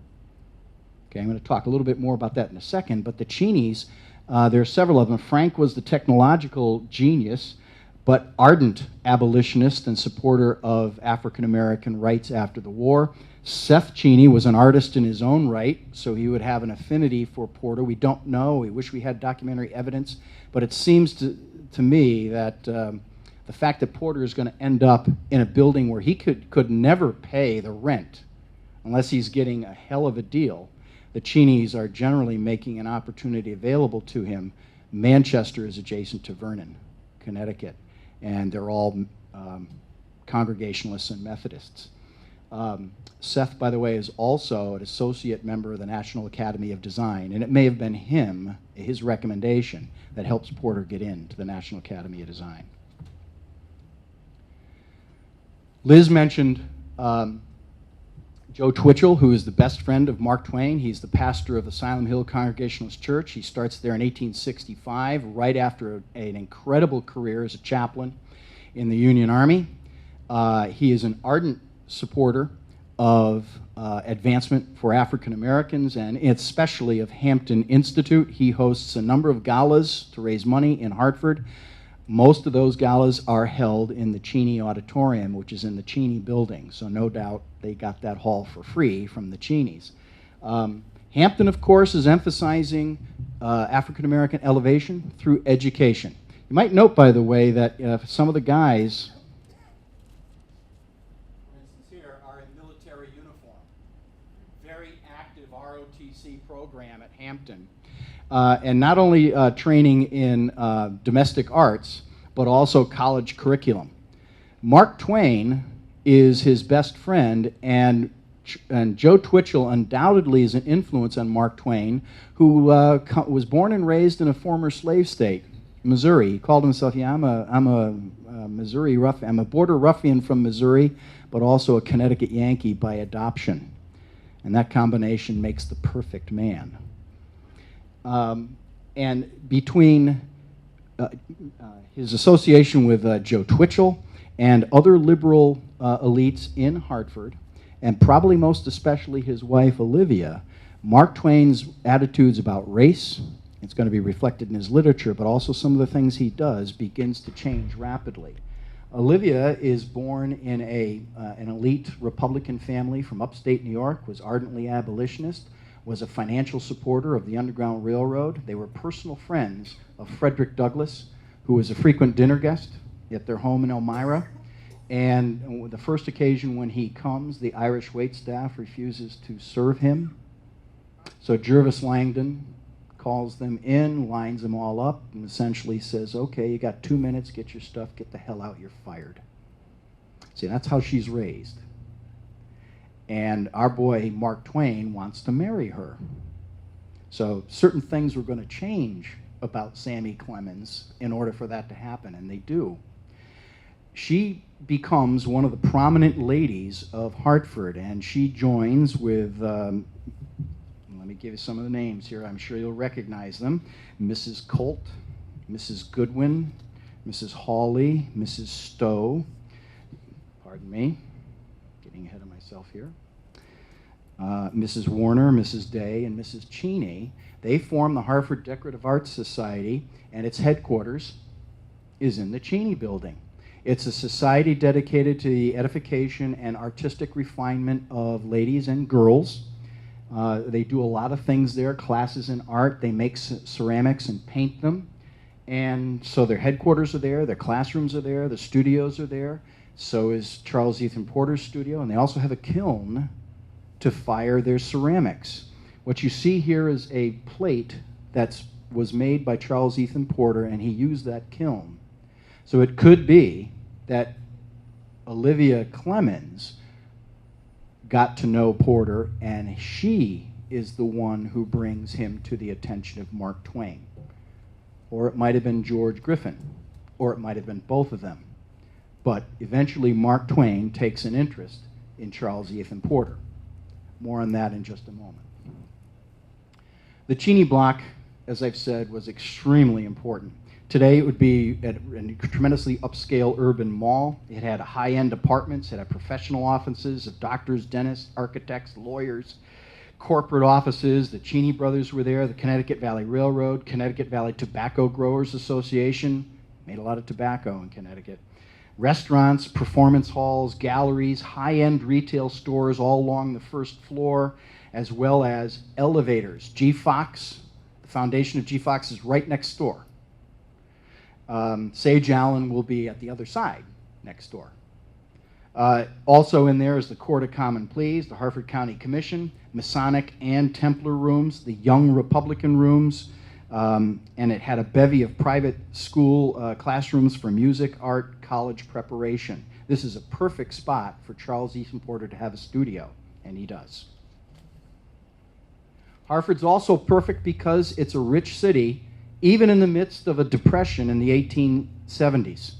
Okay, I'm going to talk a little bit more about that in a second. But the Cheneys, there are several of them. Frank was the technological genius, but ardent abolitionist and supporter of African-American rights after the war. Seth Cheney was an artist in his own right, so he would have an affinity for Porter. We don't know. We wish we had documentary evidence, but it seems to me that the fact that Porter is going to end up in a building where he could never pay the rent unless he's getting a hell of a deal, the Cheneys are generally making an opportunity available to him. Manchester is adjacent to Vernon, Connecticut, and they're all Congregationalists and Methodists. Seth, by the way, is also an associate member of the National Academy of Design, and it may have been his recommendation, that helps Porter get into the National Academy of Design. Liz mentioned Joe Twitchell, who is the best friend of Mark Twain. He's the pastor of the Asylum Hill Congregationalist Church. He starts there in 1865, right after an incredible career as a chaplain in the Union Army. He is an ardent supporter of advancement for African Americans, and especially of Hampton Institute. He hosts a number of galas to raise money in Hartford. Most of those galas are held in the Cheney Auditorium, which is in the Cheney building, so no doubt they got that hall for free from the Cheneys. Hampton, of course, is emphasizing African American elevation through education. You might note, by the way, that some of the guys program at Hampton, and not only training in domestic arts, but also college curriculum. Mark Twain is his best friend, and Joe Twitchell undoubtedly is an influence on Mark Twain, who was born and raised in a former slave state, Missouri. He called himself, I'm a Missouri ruffian. I'm a border ruffian from Missouri, but also a Connecticut Yankee by adoption. And that combination makes the perfect man. And between his association with Joe Twitchell and other liberal elites in Hartford, and probably most especially his wife Olivia, Mark Twain's attitudes about race, it's going to be reflected in his literature, but also some of the things he does, begins to change rapidly. Olivia is born in an elite Republican family from upstate New York, was ardently abolitionist, was a financial supporter of the Underground Railroad. They were personal friends of Frederick Douglass, who was a frequent dinner guest at their home in Elmira. And the first occasion when he comes, the Irish waitstaff refuses to serve him. So Jervis Langdon calls them in, lines them all up, and essentially says, okay, you got 2 minutes, get your stuff, get the hell out, you're fired. See, that's how she's raised. And our boy, Mark Twain, wants to marry her. So certain things were going to change about Sammy Clemens in order for that to happen, and they do. She becomes one of the prominent ladies of Hartford, and she joins with let me give you some of the names here. I'm sure you'll recognize them. Mrs. Colt, Mrs. Goodwin, Mrs. Hawley, Mrs. Stowe, pardon me, getting ahead of myself here, Mrs. Warner, Mrs. Day, and Mrs. Cheney. They form the Hartford Decorative Arts Society, and its headquarters is in the Cheney building. It's a society dedicated to the edification and artistic refinement of ladies and girls. They do a lot of things there, classes in art. They make ceramics and paint them. And so their headquarters are there, their classrooms are there, the studios are there. So is Charles Ethan Porter's studio, and they also have a kiln to fire their ceramics. What you see here is a plate that was made by Charles Ethan Porter, and he used that kiln. So it could be that Olivia Clemens got to know Porter, and she is the one who brings him to the attention of Mark Twain. Or it might have been George Griffin, or it might have been both of them. But eventually Mark Twain takes an interest in Charles Ethan Porter. More on that in just a moment. The Cheney block, as I've said, was extremely important. Today it would be at a tremendously upscale urban mall. It had high-end apartments, it had professional offices of doctors, dentists, architects, lawyers, corporate offices. The Cheney brothers were there, the Connecticut Valley Railroad, Connecticut Valley Tobacco Growers Association, made a lot of tobacco in Connecticut. Restaurants, performance halls, galleries, high-end retail stores all along the first floor, as well as elevators. G. Fox, the foundation of G. Fox is right next door. Sage Allen will be at the other side, next door. Also in there is the Court of Common Pleas, the Hartford County Commission, Masonic and Templar rooms, the Young Republican rooms, and it had a bevy of private school classrooms for music, art, college preparation. This is a perfect spot for Charles Ethan Porter to have a studio, and he does. Hartford's also perfect because it's a rich city, even in the midst of a depression in the 1870s.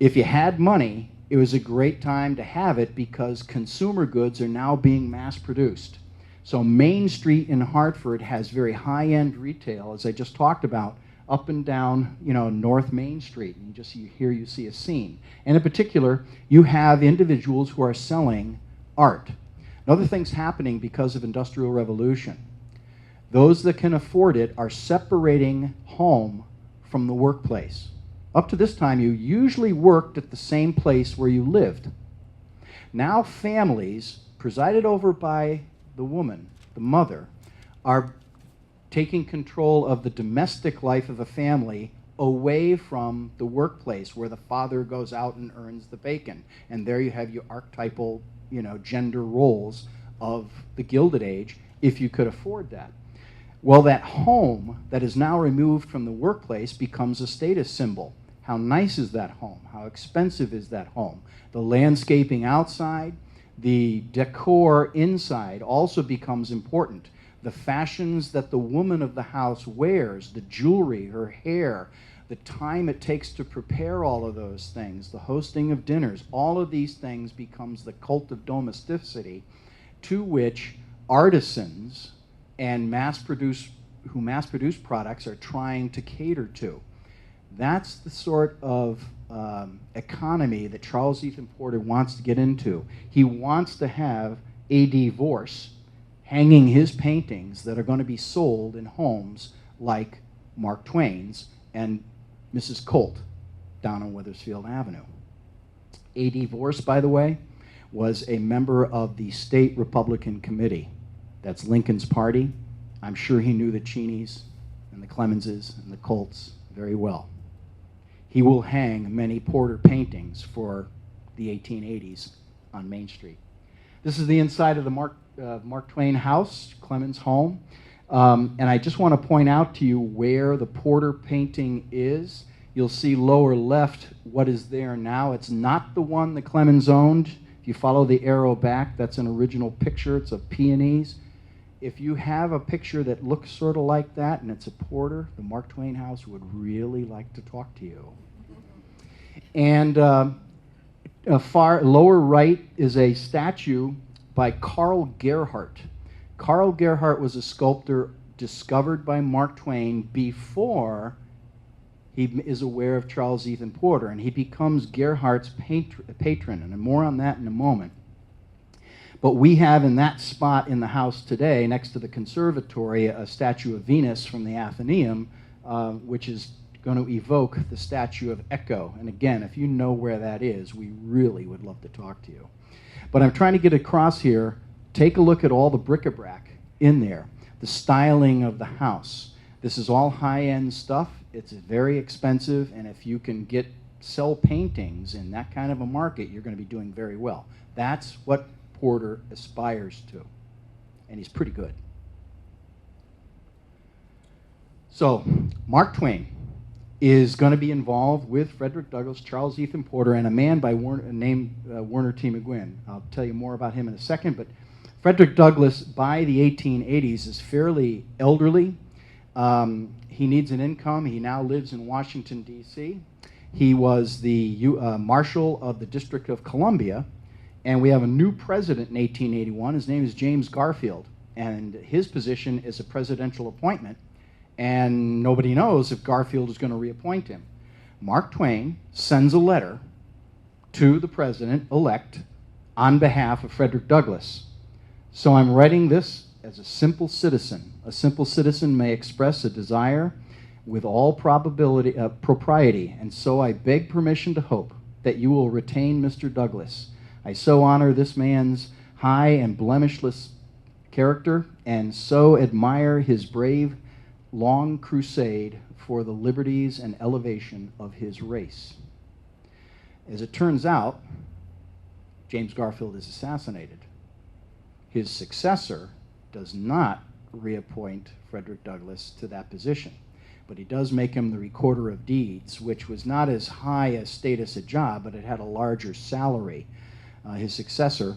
If you had money, it was a great time to have it because consumer goods are now being mass-produced. So Main Street in Hartford has very high-end retail, as I just talked about, up and down, North Main Street. And here you see a scene. And in particular, you have individuals who are selling art. Another thing's happening because of Industrial Revolution. Those that can afford it are separating home from the workplace. Up to this time, you usually worked at the same place where you lived. Now families, presided over by the woman, the mother, are taking control of the domestic life of a family away from the workplace where the father goes out and earns the bacon. And there you have your archetypal, gender roles of the Gilded Age, if you could afford that. Well, that home that is now removed from the workplace becomes a status symbol. How nice is that home? How expensive is that home? The landscaping outside, the decor inside also becomes important. The fashions that the woman of the house wears, the jewelry, her hair, the time it takes to prepare all of those things, the hosting of dinners, all of these things becomes the cult of domesticity to which artisans and who mass-produce products are trying to cater to. That's the sort of economy that Charles Ethan Porter wants to get into. He wants to have a divorce hanging his paintings that are going to be sold in homes like Mark Twain's and Mrs. Colt down on Wethersfield Avenue. A. Divorce, by the way, was a member of the State Republican Committee. That's Lincoln's party. I'm sure he knew the Cheneys and the Clemenses and the Colts very well. He will hang many Porter paintings for the 1880s on Main Street. This is the inside of the Mark Twain house, Clemens' home. And I just want to point out to you where the Porter painting is. You'll see lower left what is there now. It's not the one that Clemens owned. If you follow the arrow back, that's an original picture. It's of peonies. If you have a picture that looks sort of like that and it's a Porter, the Mark Twain house would really like to talk to you. And far lower right is a statue by Carl Gerhardt. Carl Gerhardt was a sculptor discovered by Mark Twain before he is aware of Charles Ethan Porter, and he becomes Gerhardt's patron, and more on that in a moment. But we have in that spot in the house today, next to the conservatory, a statue of Venus from the Athenaeum, which is going to evoke the statue of Echo. And again, if you know where that is, we really would love to talk to you. But I'm trying to get across here, take a look at all the bric-a-brac in there, the styling of the house. This is all high-end stuff. It's very expensive, and if you can sell paintings in that kind of a market, you're going to be doing very well. That's what Porter aspires to, and he's pretty good. So, Mark Twain is going to be involved with Frederick Douglass, Charles Ethan Porter, and a man named Werner T. McGuinn. I'll tell you more about him in a second, but Frederick Douglass, by the 1880s, is fairly elderly. He needs an income. He now lives in Washington, D.C. He was the Marshal of the District of Columbia, and we have a new president in 1881. His name is James Garfield, and his position is a presidential appointment, and nobody knows if Garfield is going to reappoint him. Mark Twain sends a letter to the president-elect on behalf of Frederick Douglass. So I'm writing this as a simple citizen. A simple citizen may express a desire with all propriety, and so I beg permission to hope that you will retain Mr. Douglass. I so honor this man's high and blemishless character, and so admire his brave, long crusade for the liberties and elevation of his race. As it turns out, James Garfield is assassinated. His successor does not reappoint Frederick Douglass to that position, but he does make him the Recorder of Deeds, which was not as high a status a job, but it had a larger salary. His successor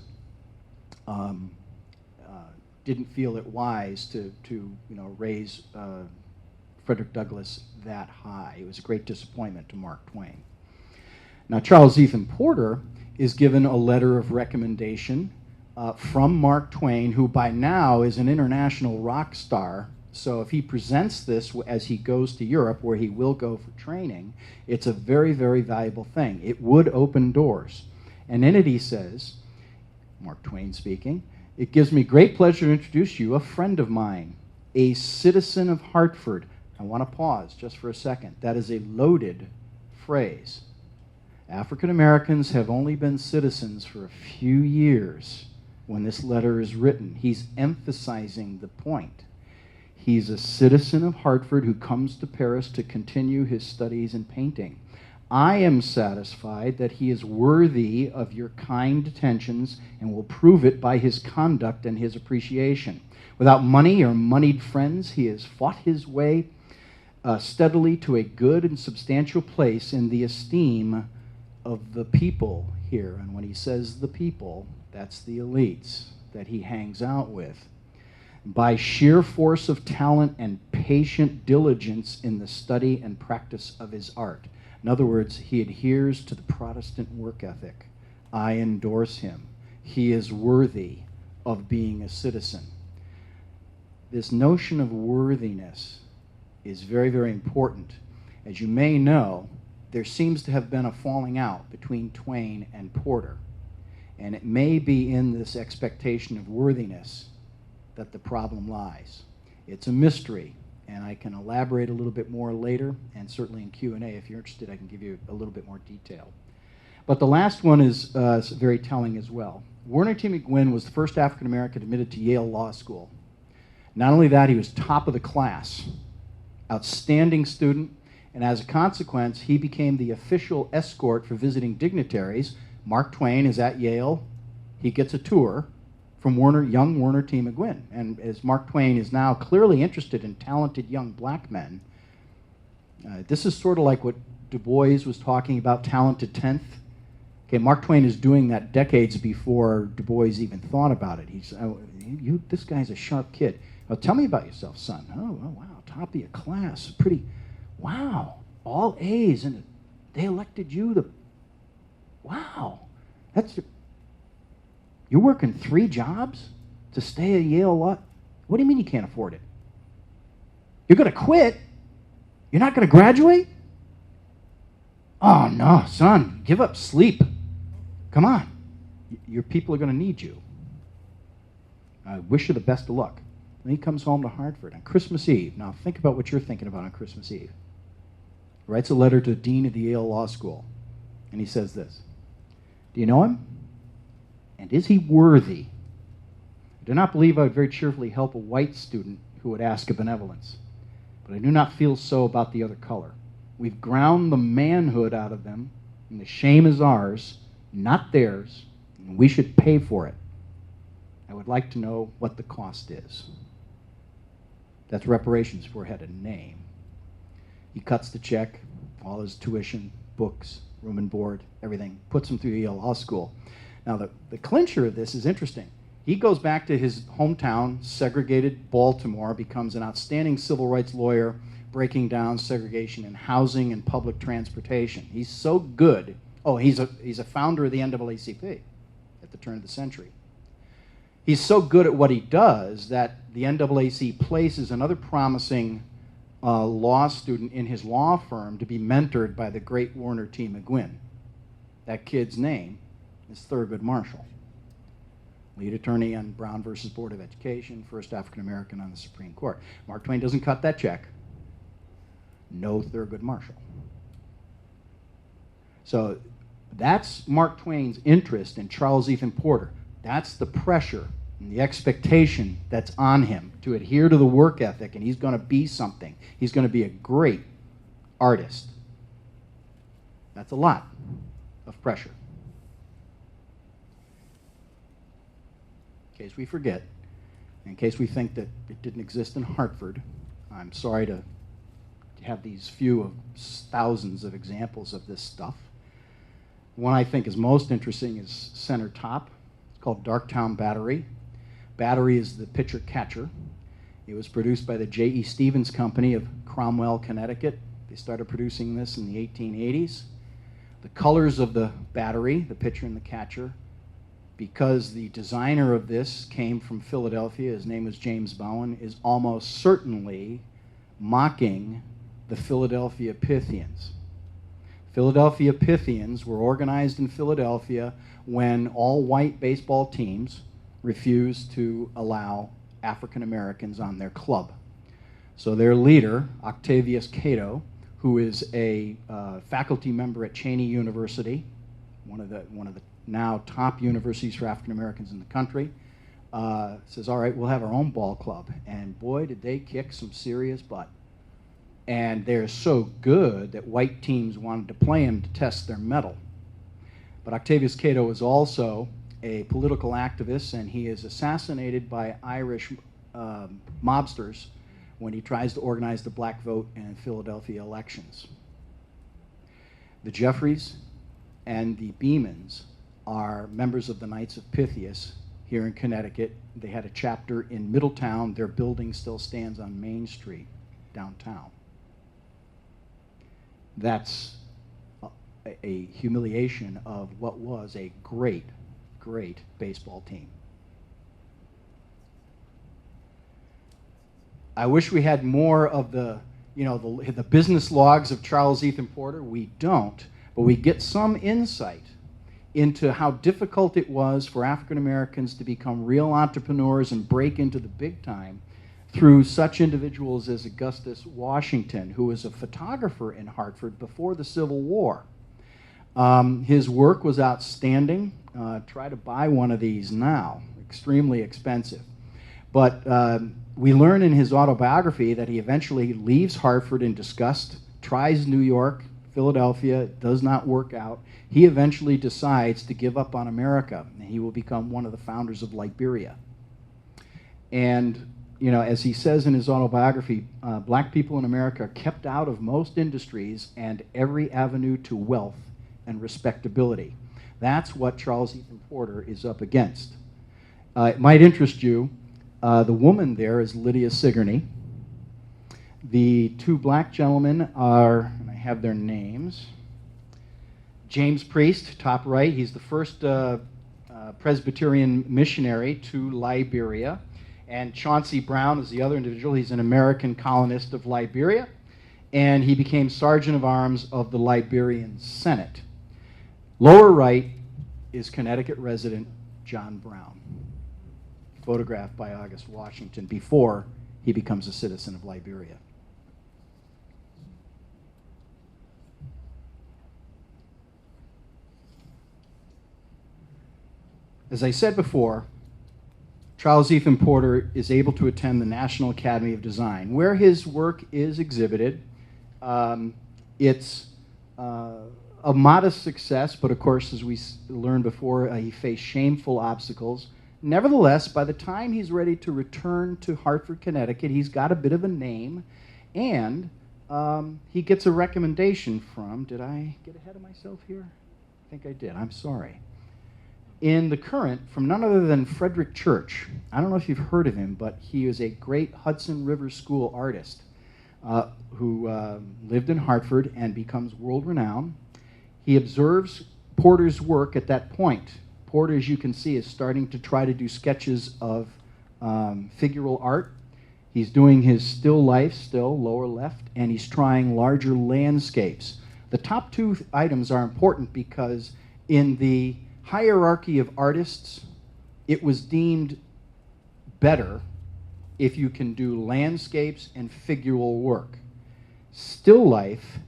didn't feel it wise to raise Frederick Douglass that high. It was a great disappointment to Mark Twain. Now, Charles Ethan Porter is given a letter of recommendation from Mark Twain, who by now is an international rock star. So if he presents this as he goes to Europe, where he will go for training, it's a very, very valuable thing. It would open doors. And in it he says, Mark Twain speaking, "It gives me great pleasure to introduce you a friend of mine, a citizen of Hartford." I want to pause just for a second. That is a loaded phrase. African Americans have only been citizens for a few years when this letter is written. He's emphasizing the point. He's a citizen of Hartford who comes to Paris to continue his studies in painting. I am satisfied that he is worthy of your kind attentions and will prove it by his conduct and his appreciation. Without money or moneyed friends, he has fought his way steadily to a good and substantial place in the esteem of the people here. And when he says the people, that's the elites that he hangs out with. By sheer force of talent and patient diligence in the study and practice of his art. In other words, he adheres to the Protestant work ethic. I endorse him. He is worthy of being a citizen. This notion of worthiness is very, very important. As you may know, there seems to have been a falling out between Twain and Porter. And it may be in this expectation of worthiness that the problem lies. It's a mystery, and I can elaborate a little bit more later, and certainly in Q&A, if you're interested, I can give you a little bit more detail. But the last one is very telling as well. Werner T. McGuinn was the first African American admitted to Yale Law School. Not only that, he was top of the class, outstanding student, and as a consequence, he became the official escort for visiting dignitaries. Mark Twain is at Yale. He gets a tour from young Werner T. McGuinn. And as Mark Twain is now clearly interested in talented young black men, this is sort of like what Du Bois was talking about, talented 10th. Okay, Mark Twain is doing that decades before Du Bois even thought about it. He's, this guy's a sharp kid. Well, tell me about yourself, son. Oh, wow, top of your class. Pretty, wow, all A's, and they elected you the, wow, you're working 3 jobs to stay at Yale Law? What do you mean you can't afford it? You're going to quit? You're not going to graduate? Oh, no, son, give up sleep. Come on. Your people are going to need you. I wish you the best of luck. And he comes home to Hartford on Christmas Eve. Now, think about what you're thinking about on Christmas Eve. writes a letter to the dean of the Yale Law School, and he says this: "Do you know him? And is he worthy? I do not believe I would very cheerfully help a white student who would ask a benevolence, but I do not feel so about the other color. We've ground the manhood out of them, and the shame is ours, not theirs, and we should pay for it. I would like to know what the cost is." That's reparations for it had a name. He cuts the check, all his tuition, books, room and board, everything, puts him through Yale Law School. Now, the clincher of this is interesting. He goes back to his hometown, segregated Baltimore, becomes an outstanding civil rights lawyer, breaking down segregation in housing and public transportation. He's so good. Oh, he's a founder of the NAACP at the turn of the century. He's so good at what he does that the NAACP places another promising law student in his law firm to be mentored by the great Warner T. McGuinn. That kid's name is Thurgood Marshall, lead attorney on Brown versus Board of Education, first African American on the Supreme Court. Mark Twain doesn't cut that check. No Thurgood Marshall. So that's Mark Twain's interest in Charles Ethan Porter. That's the pressure and the expectation that's on him to adhere to the work ethic, and he's going to be something. He's going to be a great artist. That's a lot of pressure. In case we forget, in case we think that it didn't exist in Hartford, I'm sorry to have these few of thousands of examples of this stuff. One I think is most interesting is center top. It's called Darktown Battery. Battery is the pitcher catcher. It was produced by the J.E. Stevens Company of Cromwell, Connecticut. They started producing this in the 1880s. The colors of the battery, the pitcher and the catcher, because the designer of this came from Philadelphia, his name was James Bowen, is almost certainly mocking the Philadelphia Pythians. Philadelphia Pythians were organized in Philadelphia when all white baseball teams refused to allow African Americans on their club. So their leader, Octavius Cato, who is a faculty member at Cheney University, one of the now top universities for African Americans in the country, says, all right, we'll have our own ball club. And boy, did they kick some serious butt. And they're so good that white teams wanted to play them to test their mettle. But Octavius Cato was also a political activist, and he is assassinated by Irish mobsters when he tries to organize the black vote in Philadelphia elections. The Jeffreys and the Beamans are members of the Knights of Pythias here in Connecticut. They had a chapter in Middletown. Their building still stands on Main Street, downtown. That's a humiliation of what was a great, great baseball team. I wish we had more of the business logs of Charles Ethan Porter. We don't, but we get some insight into how difficult it was for African Americans to become real entrepreneurs and break into the big time through such individuals as Augustus Washington, who was a photographer in Hartford before the Civil War. His work was outstanding. Try to buy one of these now, extremely expensive. But we learn in his autobiography that he eventually leaves Hartford in disgust, tries New York, Philadelphia, does not work out. He eventually decides to give up on America, and he will become one of the founders of Liberia. And as he says in his autobiography, black people in America are kept out of most industries and every avenue to wealth and respectability. That's what Charles Ethan Porter is up against. It might interest you, the woman there is Lydia Sigourney. The two black gentlemen are, and I have their names, James Priest, top right. He's the first Presbyterian missionary to Liberia. And Chauncey Brown is the other individual. He's an American colonist of Liberia, and he became Sergeant of Arms of the Liberian Senate. Lower right is Connecticut resident John Brown, photographed by August Washington before he becomes a citizen of Liberia. As I said before, Charles Ethan Porter is able to attend the National Academy of Design, where his work is exhibited. It's a modest success, but of course, as we learned before, he faced shameful obstacles. Nevertheless, by the time he's ready to return to Hartford, Connecticut, he's got a bit of a name, and he gets a recommendation from, did I get ahead of myself here? I think I did, I'm sorry. In the Current, from none other than Frederick Church. I don't know if you've heard of him, but he is a great Hudson River School artist who lived in Hartford and becomes world-renowned. He observes Porter's work at that point. Porter, as you can see, is starting to try to do sketches of figural art. He's doing his still life, still lower left, and he's trying larger landscapes. The top two items are important because in the hierarchy of artists, it was deemed better if you can do landscapes and figural work. Still life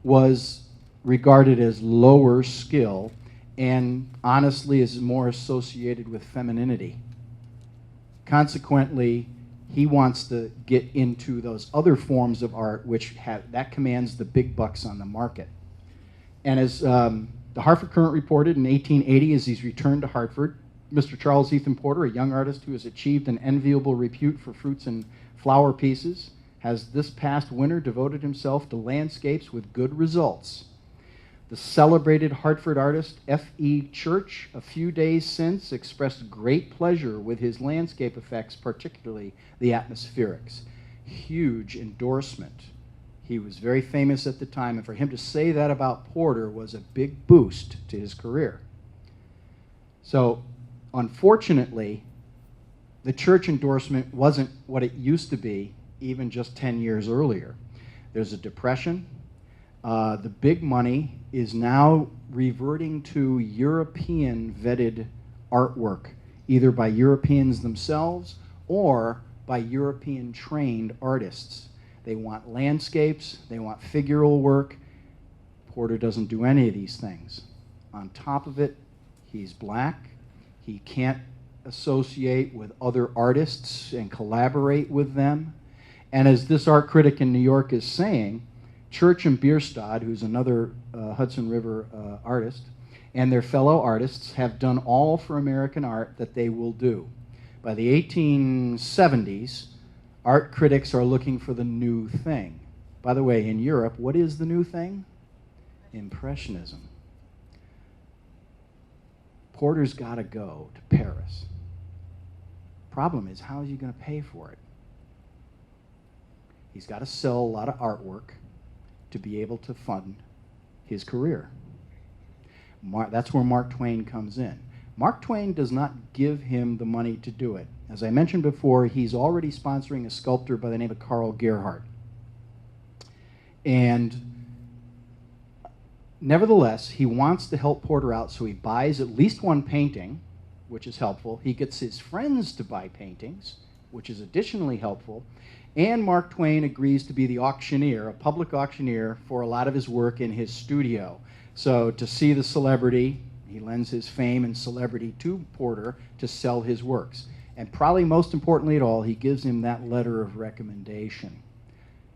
was regarded as lower skill and honestly is more associated with femininity. Consequently, he wants to get into those other forms of art which that commands the big bucks on the market. And as the Hartford Current reported in 1880, as he's returned to Hartford, Mr. Charles Ethan Porter, a young artist who has achieved an enviable repute for fruits and flower pieces, has this past winter devoted himself to landscapes with good results. The celebrated Hartford artist F.E. Church, a few days since, expressed great pleasure with his landscape effects, particularly the atmospherics. Huge endorsement. He was very famous at the time, and for him to say that about Porter was a big boost to his career. So, unfortunately, the Church endorsement wasn't what it used to be even just 10 years earlier. There's a depression. The big money is now reverting to European vetted artwork, either by Europeans themselves or by European trained artists. They want landscapes, they want figural work. Porter doesn't do any of these things. On top of it, he's black. He can't associate with other artists and collaborate with them. And as this art critic in New York is saying, Church and Bierstadt, who's another Hudson River artist, and their fellow artists have done all for American art that they will do. By the 1870s, art critics are looking for the new thing. By the way, in Europe, what is the new thing? Impressionism. Porter's got to go to Paris. Problem is, how is he going to pay for it? He's got to sell a lot of artwork to be able to fund his career. That's where Mark Twain comes in. Mark Twain does not give him the money to do it. As I mentioned before, he's already sponsoring a sculptor by the name of Carl Gerhardt. And nevertheless, he wants to help Porter out, so he buys at least one painting, which is helpful. He gets his friends to buy paintings, which is additionally helpful. And Mark Twain agrees to be the auctioneer, a public auctioneer, for a lot of his work in his studio. So to see the celebrity, he lends his fame and celebrity to Porter to sell his works. And probably most importantly at all, he gives him that letter of recommendation.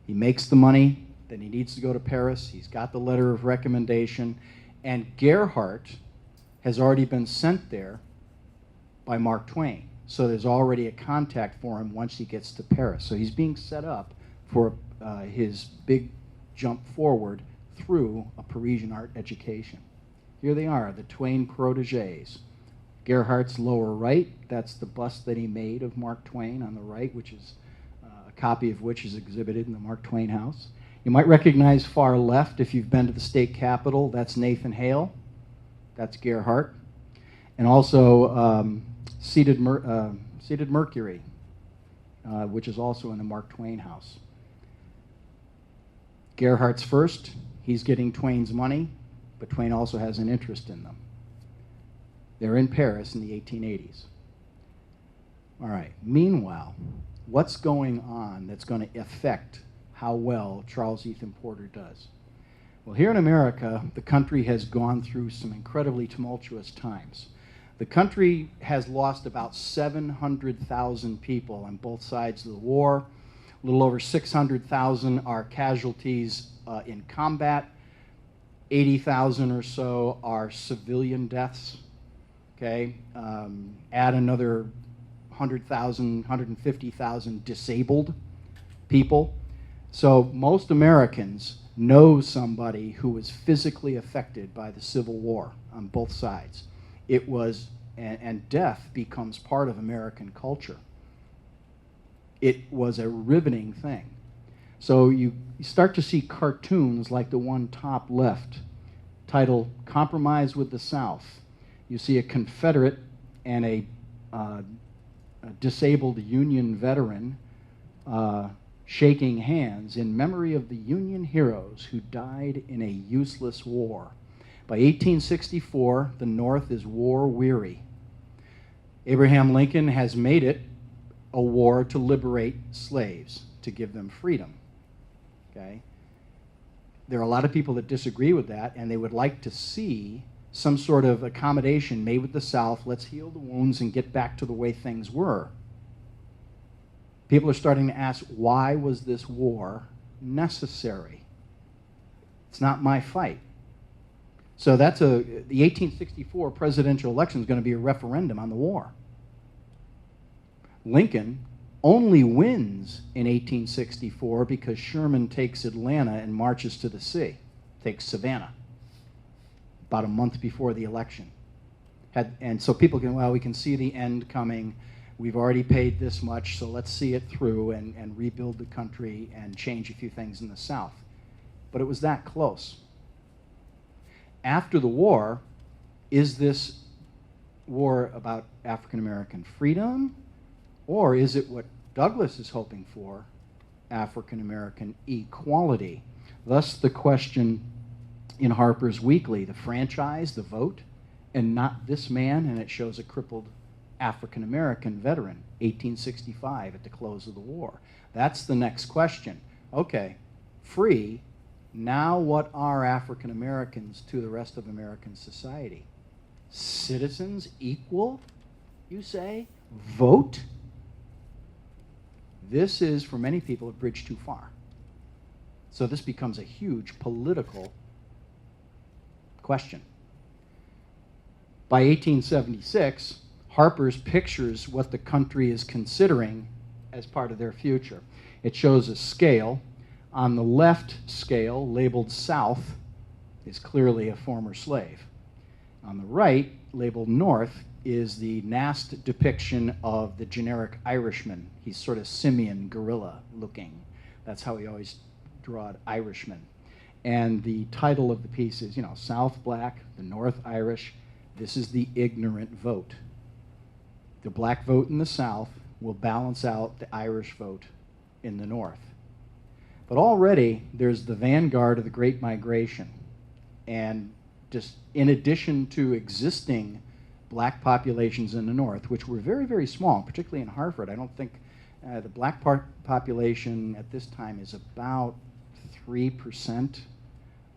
He makes the money, then he needs to go to Paris. He's got the letter of recommendation. And Gerhardt has already been sent there by Mark Twain. So there's already a contact for him once he gets to Paris. So he's being set up for his big jump forward through a Parisian art education. Here they are, the Twain protégés. Gerhardt's lower right, that's the bust that he made of Mark Twain on the right, which is a copy of which is exhibited in the Mark Twain House. You might recognize far left, if you've been to the state capitol, that's Nathan Hale. That's Gerhardt. And also Seated Mercury, which is also in the Mark Twain House. Gerhardt's first. He's getting Twain's money, but Twain also has an interest in them. They're in Paris in the 1880s. All right. Meanwhile, what's going on that's going to affect how well Charles Ethan Porter does? Well, here in America, the country has gone through some incredibly tumultuous times. The country has lost about 700,000 people on both sides of the war. A little over 600,000 are casualties in combat. 80,000 or so are civilian deaths. Okay, add another 100,000, 150,000 disabled people. So most Americans know somebody who was physically affected by the Civil War on both sides. It was, and death becomes part of American culture. It was a riveting thing. So you start to see cartoons like the one top left, titled Compromise with the South. You see a Confederate and a disabled Union veteran shaking hands in memory of the Union heroes who died in a useless war. By 1864, the North is war-weary. Abraham Lincoln has made it a war to liberate slaves, to give them freedom. Okay? There are a lot of people that disagree with that, and they would like to see some sort of accommodation made with the South. Let's heal the wounds and get back to the way things were. People are starting to ask, why was this war necessary? It's not my fight. So the 1864 presidential election is going to be a referendum on the war. Lincoln only wins in 1864 because Sherman takes Atlanta and marches to the sea, takes Savannah, about a month before the election. And so people can, well, we can see the end coming. We've already paid this much, so let's see it through and rebuild the country and change a few things in the South. But it was that close. After the war, is this war about African American freedom, or is it what Douglas is hoping for, African American equality? Thus the question in Harper's Weekly, the franchise, the vote, and not this man, and it shows a crippled African American veteran, 1865 at the close of the war. That's the next question. Okay, free. Now what are African Americans to the rest of American society? Citizens equal, you say? Vote? This is, for many people, a bridge too far. So this becomes a huge political question. By 1876, Harper's pictures what the country is considering as part of their future. It shows a scale. On the left scale, labeled South, is clearly a former slave. On the right, labeled North, is the Nast depiction of the generic Irishman. He's sort of simian, gorilla looking. That's how he always drawed Irishman. And the title of the piece is, South Black, the North Irish. This is the ignorant vote. The black vote in the South will balance out the Irish vote in the North. But already there's the vanguard of the Great Migration. And just in addition to existing black populations in the North, which were very, very small, particularly in Hartford, I don't think the black population at this time is about 3%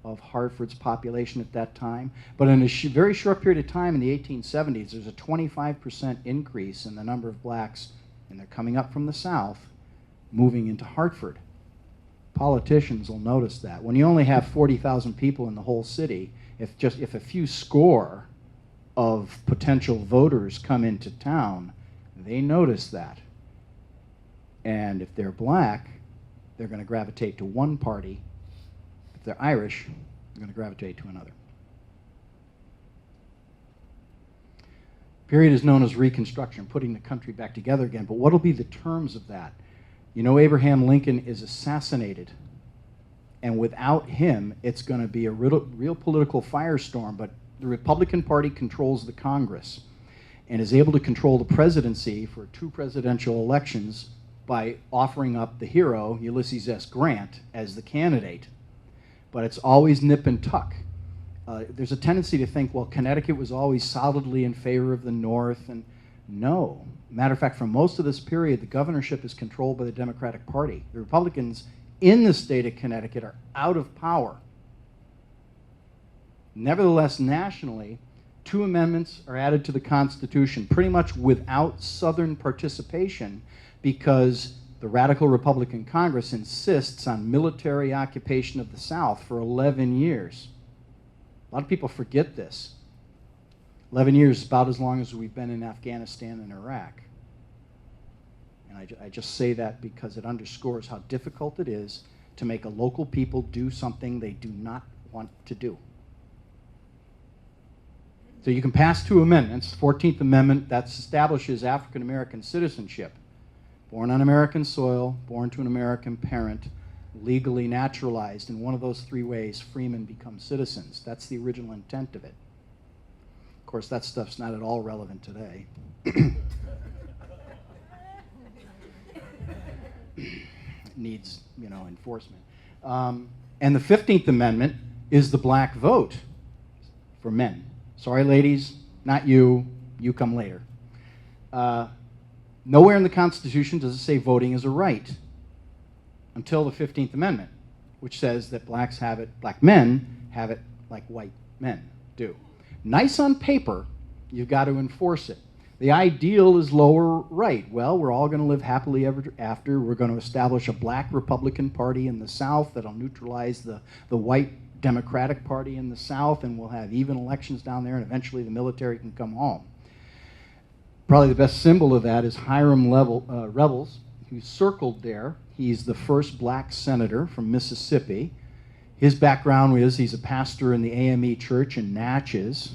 of Hartford's population at that time. But in a very short period of time in the 1870s, there's a 25% increase in the number of blacks, and they're coming up from the South, moving into Hartford. Politicians will notice that. When you only have 40,000 people in the whole city, if a few score of potential voters come into town, they notice that. And if they're black, they're going to gravitate to one party. If they're Irish, they're going to gravitate to another. Period is known as Reconstruction, putting the country back together again. But what will be the terms of that? Abraham Lincoln is assassinated. And without him, it's going to be a real political firestorm. But the Republican Party controls the Congress and is able to control the presidency for 2 presidential elections by offering up the hero, Ulysses S. Grant, as the candidate. But it's always nip and tuck. There's a tendency to think, well, Connecticut was always solidly in favor of the North, and no. Matter of fact, for most of this period, the governorship is controlled by the Democratic Party. The Republicans in the state of Connecticut are out of power. Nevertheless, nationally, 2 amendments are added to the Constitution, pretty much without Southern participation, because the radical Republican Congress insists on military occupation of the South for 11 years. A lot of people forget this. 11 years is about as long as we've been in Afghanistan and Iraq. And I just say that because it underscores how difficult it is to make a local people do something they do not want to do. So you can pass 2 amendments. The 14th Amendment, that establishes African American citizenship. Born on American soil, born to an American parent, legally naturalized. In one of those 3 ways, freemen become citizens. That's the original intent of it. Of course, that stuff's not at all relevant today. It needs, enforcement. And the 15th Amendment is the black vote for men. Sorry, ladies, not you. You come later. Nowhere in the Constitution does it say voting is a right until the 15th Amendment, which says that black men have it like white men do. Nice on paper, you've got to enforce it. The ideal is lower right. Well, we're all going to live happily ever after. We're going to establish a black Republican Party in the South that'll neutralize the white Democratic Party in the South, and we'll have even elections down there, and eventually the military can come home. Probably the best symbol of that is Hiram Revels, who's circled there. He's the first black senator from Mississippi. His background is he's a pastor in the AME church in Natchez.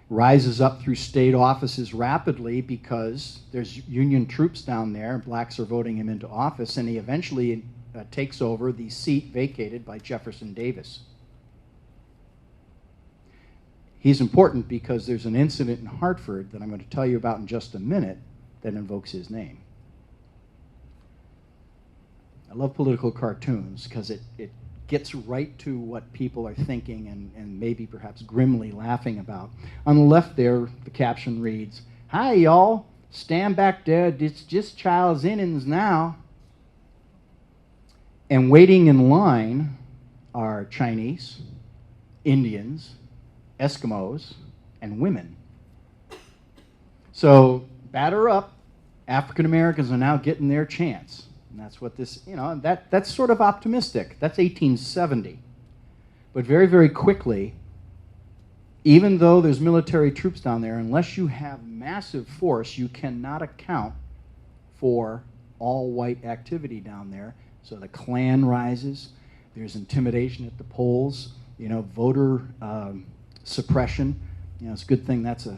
Rises up through state offices rapidly because there's Union troops down there. Blacks are voting him into office, and he eventually takes over the seat vacated by Jefferson Davis. He's important because there's an incident in Hartford that I'm going to tell you about in just a minute that invokes his name. I love political cartoons because it gets right to what people are thinking and maybe perhaps grimly laughing about. On the left there, the caption reads, "Hi, y'all. Stand back there. It's just child's innings now." And waiting in line are Chinese, Indians, Eskimos, and women. So, batter up. African Americans are now getting their chance. And that's what this, that's sort of optimistic. That's 1870. But very, very quickly, even though there's military troops down there, unless you have massive force, you cannot account for all white activity down there. So the Klan rises. There's intimidation at the polls. Voter suppression. It's a good thing that's a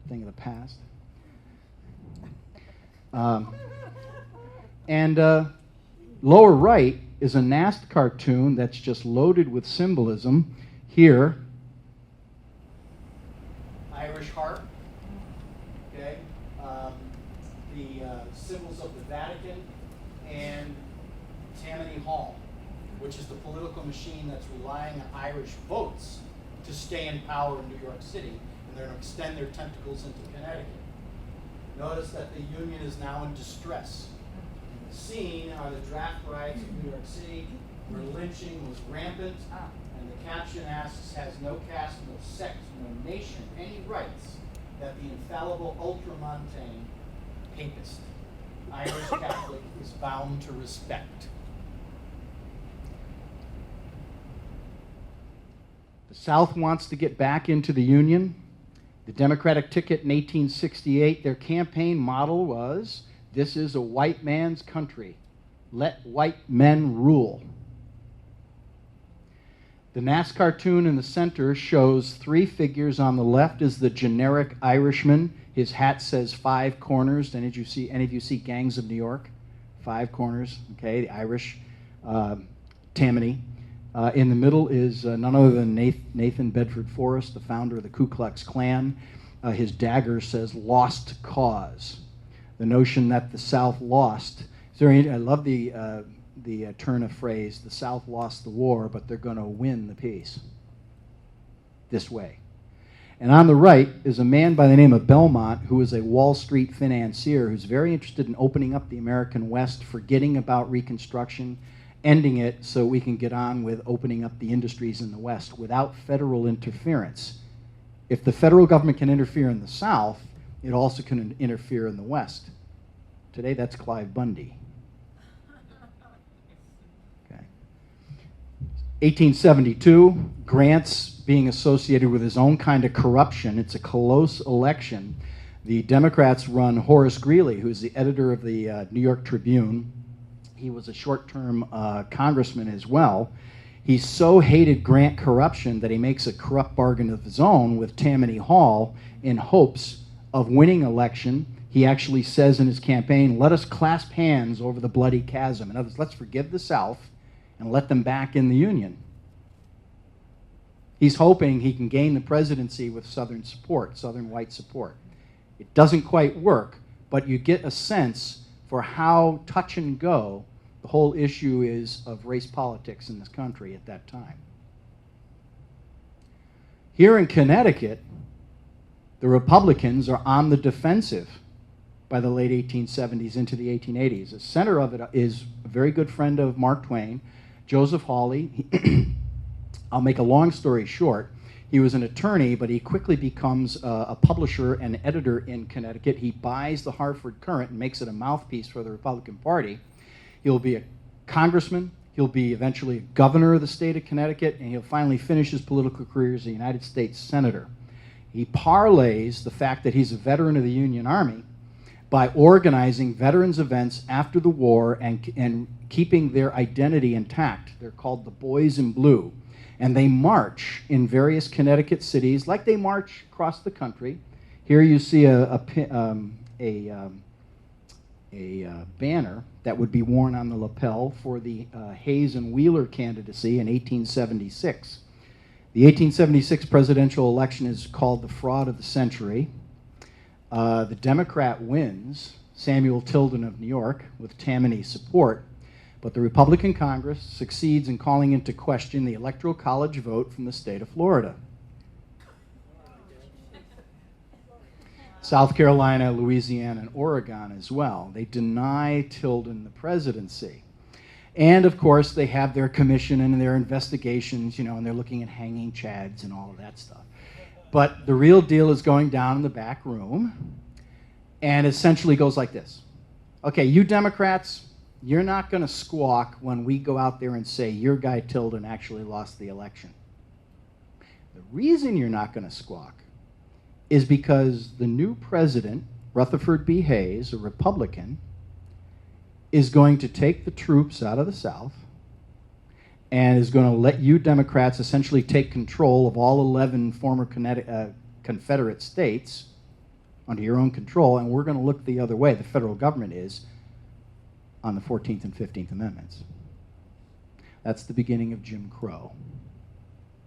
thing of the past. And lower right is a Nast cartoon that's just loaded with symbolism. Here, Irish harp, okay, the symbols of the Vatican, and Tammany Hall, which is the political machine that's relying on Irish votes to stay in power in New York City, and they're going to extend their tentacles into Connecticut. Notice that the Union is now in distress. The scene are the draft riots of New York City, where lynching was rampant, and the caption asks, "Has no caste, no sect, no nation, any rights that the infallible ultramontane papist, Irish Catholic, is bound to respect?" The South wants to get back into the Union. The Democratic ticket in 1868, their campaign model was, "This is a white man's country. Let white men rule." The Nast cartoon in the center shows 3 figures. On the left is the generic Irishman. His hat says 5 corners. Any of you see Gangs of New York? 5 corners, okay, the Irish Tammany. In the middle is none other than Nathan Bedford Forrest, the founder of the Ku Klux Klan. His dagger says "Lost Cause." The notion that the South lost. I love the turn of phrase, "The South lost the war, but they're going to win the peace this way." And on the right is a man by the name of Belmont, who is a Wall Street financier who's very interested in opening up the American West, forgetting about Reconstruction, ending it so we can get on with opening up the industries in the West without federal interference. If the federal government can interfere in the South, it also can interfere in the West. Today, that's Clive Bundy. Okay. 1872, Grant's being associated with his own kind of corruption. It's a close election. The Democrats run Horace Greeley, who's the editor of the New York Tribune. He was a short-term congressman as well. He so hated Grant corruption that he makes a corrupt bargain of his own with Tammany Hall in hopes of winning election. He actually says in his campaign, let us clasp hands over the bloody chasm. In other words, let's forgive the South and let them back in the Union. He's hoping he can gain the presidency with Southern support, Southern white support. It doesn't quite work, but you get a sense for how touch and go the whole issue is of race politics in this country at that time. Here in Connecticut, the Republicans are on the defensive by the late 1870s into the 1880s. The center of it is a very good friend of Mark Twain, Joseph Hawley. I'll make a long story short. He was an attorney, but he quickly becomes a publisher and editor in Connecticut. He buys the Hartford Courant and makes it a mouthpiece for the Republican Party. He'll be a congressman. He'll be eventually governor of the state of Connecticut, and he'll finally finish his political career as a United States senator. He parlays the fact that he's a veteran of the Union Army by organizing veterans events after the war and keeping their identity intact. They're called the Boys in Blue. And they march in various Connecticut cities like they march across the country. Here you see a banner that would be worn on the lapel for the Hayes and Wheeler candidacy in 1876. The 1876 presidential election is called the fraud of the century. The Democrat wins, Samuel Tilden of New York, with Tammany support, but the Republican Congress succeeds in calling into question the Electoral College vote from the state of Florida. South Carolina, Louisiana, and Oregon as well. They deny Tilden the presidency. And of course, they have their commission and their investigations, and they're looking at hanging chads and all of that stuff. But the real deal is going down in the back room, and essentially goes like this. Okay, you Democrats, you're not going to squawk when we go out there and say your guy Tilden actually lost the election. The reason you're not going to squawk is because the new president, Rutherford B. Hayes, a Republican, is going to take the troops out of the South and is going to let you Democrats essentially take control of all 11 former Confederate states under your own control, and we're going to look the other way, the federal government is, on the 14th and 15th Amendments. That's the beginning of Jim Crow.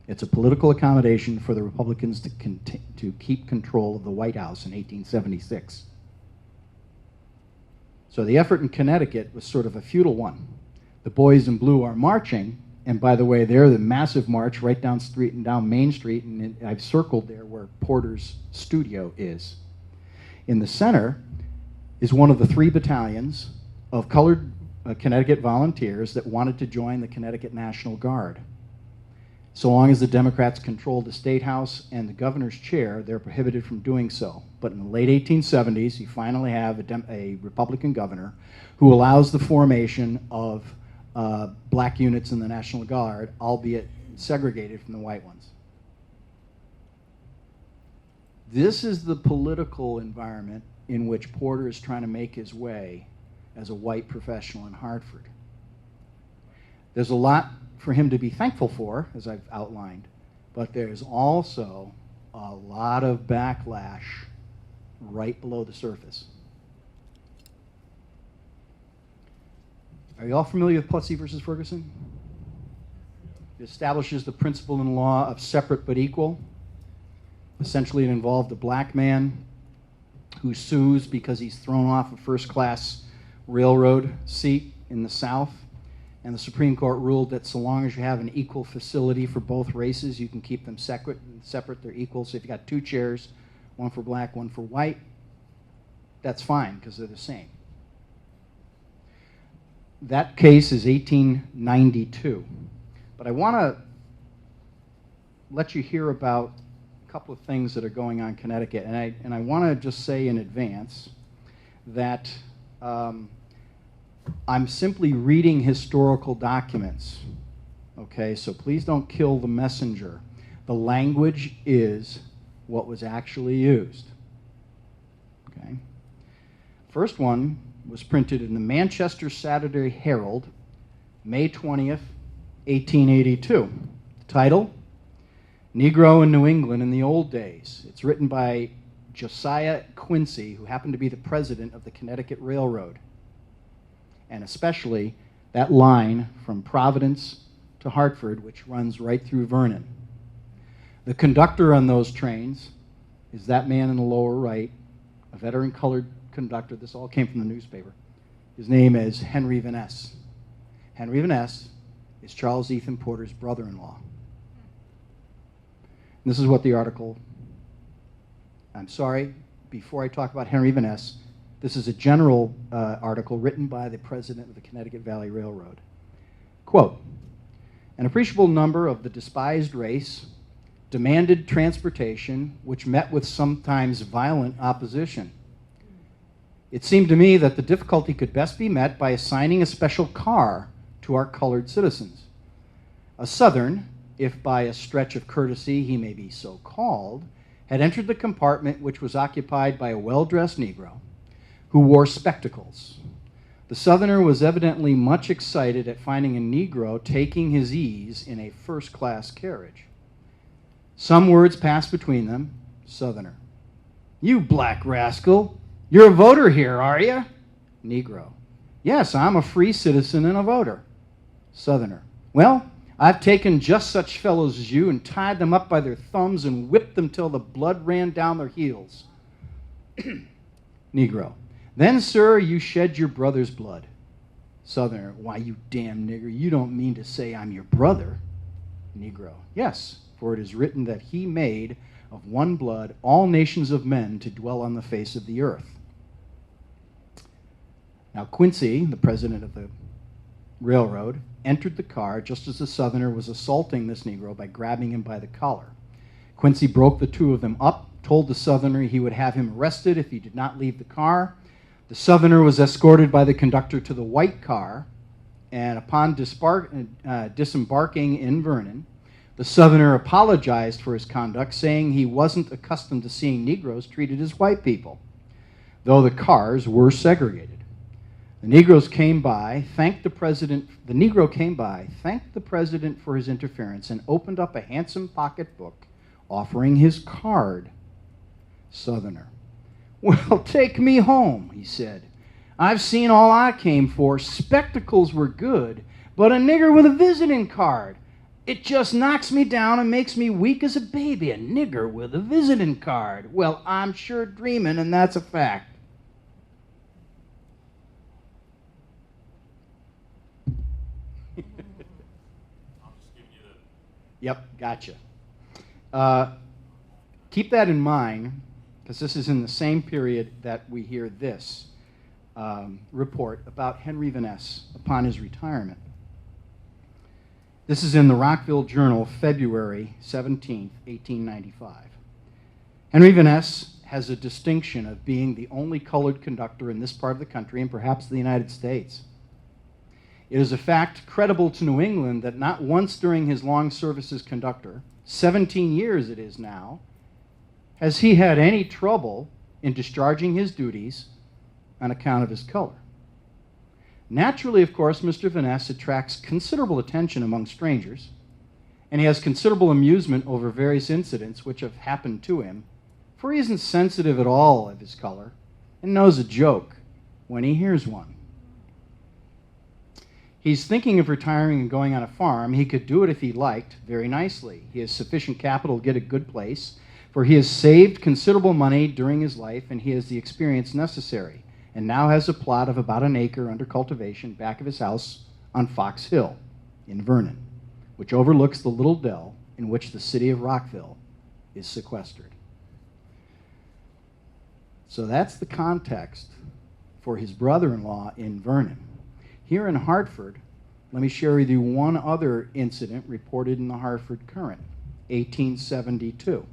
It's a political accommodation for the Republicans to keep control of the White House in 1876. So the effort in Connecticut was sort of a futile one. The Boys in Blue are marching, and by the way, they're the massive march right down street and down Main Street, and I've circled there where Porter's studio is. In the center is one of the 3 battalions of colored Connecticut volunteers that wanted to join the Connecticut National Guard. So long as the Democrats controlled the State House and the governor's chair, they're prohibited from doing so. But in the late 1870s, you finally have a Republican governor who allows the formation of black units in the National Guard, albeit segregated from the white ones. This is the political environment in which Porter is trying to make his way as a white professional in Hartford. There's a lot for him to be thankful for, as I've outlined, but there's also a lot of backlash right below the surface. Are you all familiar with Plessy versus Ferguson? It establishes the principle and law of separate but equal. Essentially, it involved a black man who sues because he's thrown off a first-class railroad seat in the South, and the Supreme Court ruled that so long as you have an equal facility for both races, you can keep them separate, they're equal. So if you got 2 chairs, one for black, one for white, that's fine because they're the same. That case is 1892. But I want to let you hear about couple of things that are going on in Connecticut, and I want to just say in advance that I'm simply reading historical documents. Okay, so please don't kill the messenger. The language is what was actually used. Okay. First one was printed in the Manchester Saturday Herald, May 20th, 1882. The title, Negro in New England in the Old Days. It's written by Josiah Quincy, who happened to be the president of the Connecticut Railroad. And especially that line from Providence to Hartford, which runs right through Vernon. The conductor on those trains is that man in the lower right, a veteran colored conductor. This all came from the newspaper. His name is Henry Van Ness. Henry Van Ness is Charles Ethan Porter's brother-in-law. And this is what the article, I'm sorry, before I talk about Henry Van Ness, this is a general article written by the president of the Connecticut Valley Railroad. Quote, an appreciable number of the despised race demanded transportation, which met with sometimes violent opposition. It seemed to me that the difficulty could best be met by assigning a special car to our colored citizens. A Southern, if by a stretch of courtesy he may be so called, had entered the compartment which was occupied by a well-dressed Negro who wore spectacles. The Southerner was evidently much excited at finding a Negro taking his ease in a first-class carriage. Some words passed between them. Southerner, you black rascal, you're a voter here, are you? Negro, yes, I'm a free citizen and a voter. Southerner, well, I've taken just such fellows as you and tied them up by their thumbs and whipped them till the blood ran down their heels. Negro, then, sir, you shed your brother's blood. Southerner, why, you damn nigger, you don't mean to say I'm your brother. Negro, yes, for it is written that he made of one blood all nations of men to dwell on the face of the earth. Now, Quincy, the president of the railroad, entered the car just as the Southerner was assaulting this Negro by grabbing him by the collar. Quincy broke the two of them up, told the Southerner he would have him arrested if he did not leave the car. The Southerner was escorted by the conductor to the white car, and upon disembarking in Vernon, the Southerner apologized for his conduct, saying he wasn't accustomed to seeing Negroes treated as white people, though the cars were segregated. The Negro came by, thanked the president for his interference, and opened up a handsome pocketbook, offering his card. Southerner, well, take me home, he said. I've seen all I came for. Spectacles were good, but a nigger with a visiting card, it just knocks me down and makes me weak as a baby. A nigger with a visiting card. Well, I'm sure dreaming, and that's a fact. Yep, gotcha. Keep that in mind, because this is in the same period that we hear this report about Henry Van Ness upon his retirement. This is in the Rockville Journal, February 17th, 1895. Henry Van Ness has a distinction of being the only colored conductor in this part of the country and perhaps the United States. It is a fact credible to New England that not once during his long service as conductor, 17 years it is now, has he had any trouble in discharging his duties on account of his color. Naturally, of course, Mr. Van Ness attracts considerable attention among strangers, and he has considerable amusement over various incidents which have happened to him, for he isn't sensitive at all of his color and knows a joke when he hears one. He's thinking of retiring and going on a farm. He could do it if he liked, very nicely. He has sufficient capital to get a good place, for he has saved considerable money during his life, and he has the experience necessary, and now has a plot of about an acre under cultivation back of his house on Fox Hill in Vernon, which overlooks the little dell in which the city of Rockville is sequestered. So that's the context for his brother-in-law in Vernon. Here in Hartford, let me share with you one other incident reported in the Hartford Current, 1872.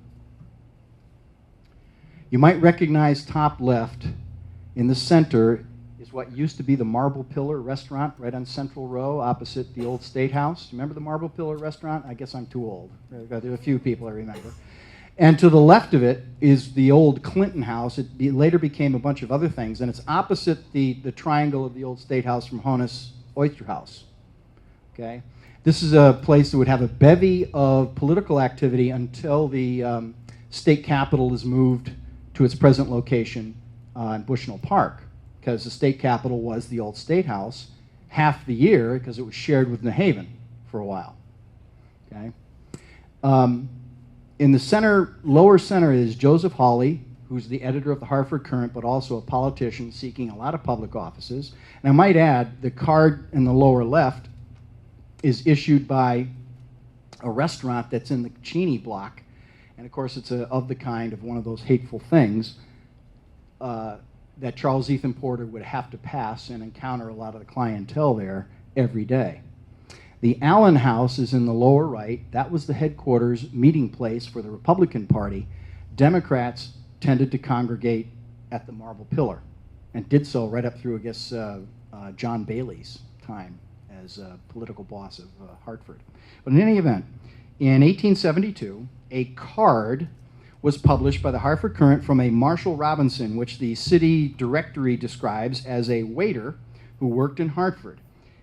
You might recognize top left. In the center is what used to be the Marble Pillar restaurant right on Central Row opposite the old State House. Remember the Marble Pillar restaurant? I guess I'm too old. There are a few people I remember. And to the left of it is the old Clinton House. It later became a bunch of other things, and it's opposite the triangle of the old State House from Honus Oyster House. Okay? This is a place that would have a bevy of political activity until the state capitol is moved to its present location in Bushnell Park, because the state capitol was the old State House half the year because it was shared with New Haven for a while. Okay? In the center, lower center, is Joseph Hawley, who's the editor of the Hartford Courant, but also a politician seeking a lot of public offices. And I might add, the card in the lower left is issued by a restaurant that's in the Cheney block. And of course, it's of the kind of one of those hateful things that Charles Ethan Porter would have to pass and encounter a lot of the clientele there every day. The Allen House is in the lower right. That was the headquarters meeting place for the Republican Party. Democrats tended to congregate at the Marble Pillar and did so right up through, I guess, John Bailey's time as political boss of Hartford. But in any event, in 1872, a card was published by the Hartford Courant from a Marshall Robinson, which the city directory describes as a waiter who worked in Hartford.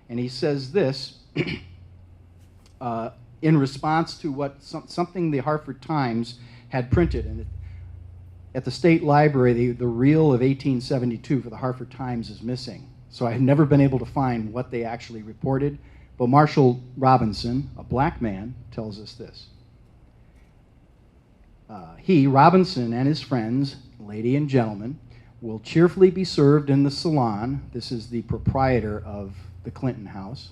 And he says this in response to what something the Hartford Times had printed. And at the State Library, the reel of 1872 for the Hartford Times is missing. So I have never been able to find what they actually reported. But Marshall Robinson, a black man, tells us this. He, Robinson, and his friends, lady and gentleman, will cheerfully be served in the salon. This is the proprietor of the Clinton House.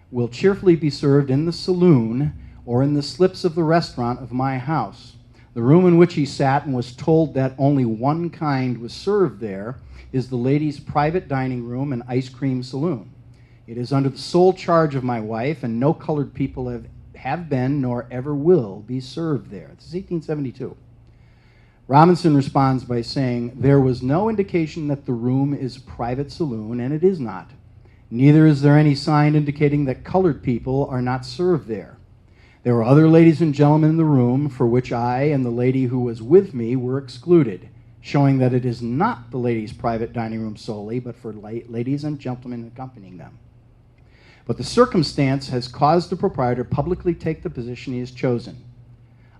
Will cheerfully be served in the saloon or in the slips of the restaurant of my house. The room in which he sat and was told that only one kind was served there is the ladies' private dining room and ice cream saloon. It is under the sole charge of my wife, and no colored people have been nor ever will be served there. This is 1872. Robinson responds by saying, there was no indication that the room is a private saloon, and it is not. Neither is there any sign indicating that colored people are not served there. There were other ladies and gentlemen in the room for which I and the lady who was with me were excluded, showing that it is not the ladies' private dining room solely, but for ladies and gentlemen accompanying them. But the circumstance has caused the proprietor publicly take the position he has chosen.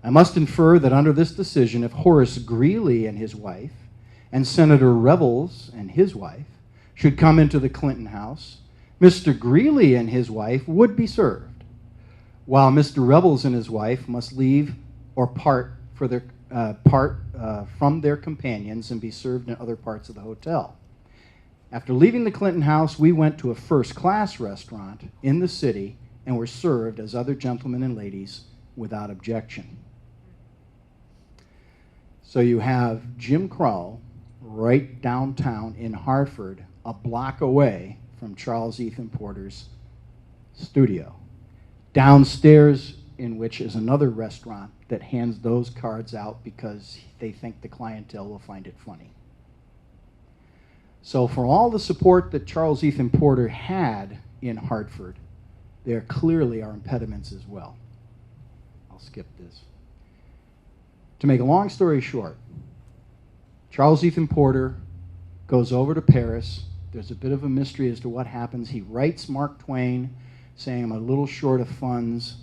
I must infer that under this decision, if Horace Greeley and his wife, and Senator Revels and his wife, should come into the Clinton House, Mr. Greeley and his wife would be served, while Mr. Revels and his wife must leave or part from their companions and be served in other parts of the hotel. After leaving the Clinton House, we went to a first-class restaurant in the city and were served as other gentlemen and ladies without objection. So you have Jim Crow right downtown in Hartford, a block away from Charles Ethan Porter's studio. Downstairs in which is another restaurant that hands those cards out because they think the clientele will find it funny. So for all the support that Charles Ethan Porter had in Hartford, there clearly are impediments as well. I'll skip this. To make a long story short, Charles Ethan Porter goes over to Paris. There's a bit of a mystery as to what happens. He writes Mark Twain saying, I'm a little short of funds.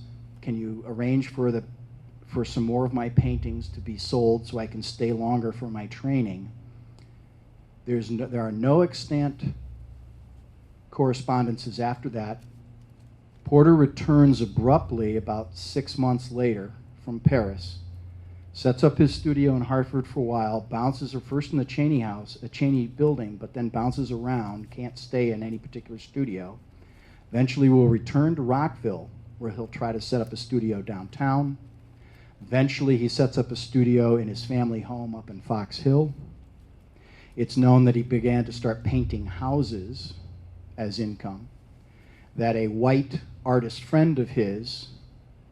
Can you arrange for some more of my paintings to be sold so I can stay longer for my training? There are no extant correspondences after that. Porter returns abruptly about 6 months later from Paris, sets up his studio in Hartford for a while, bounces first in the Cheney house, a Cheney building, but then bounces around, can't stay in any particular studio. Eventually will return to Rockville, where he'll try to set up a studio downtown. Eventually he sets up a studio in his family home up in Fox Hill. It's known that he began to start painting houses as income, that a white artist friend of his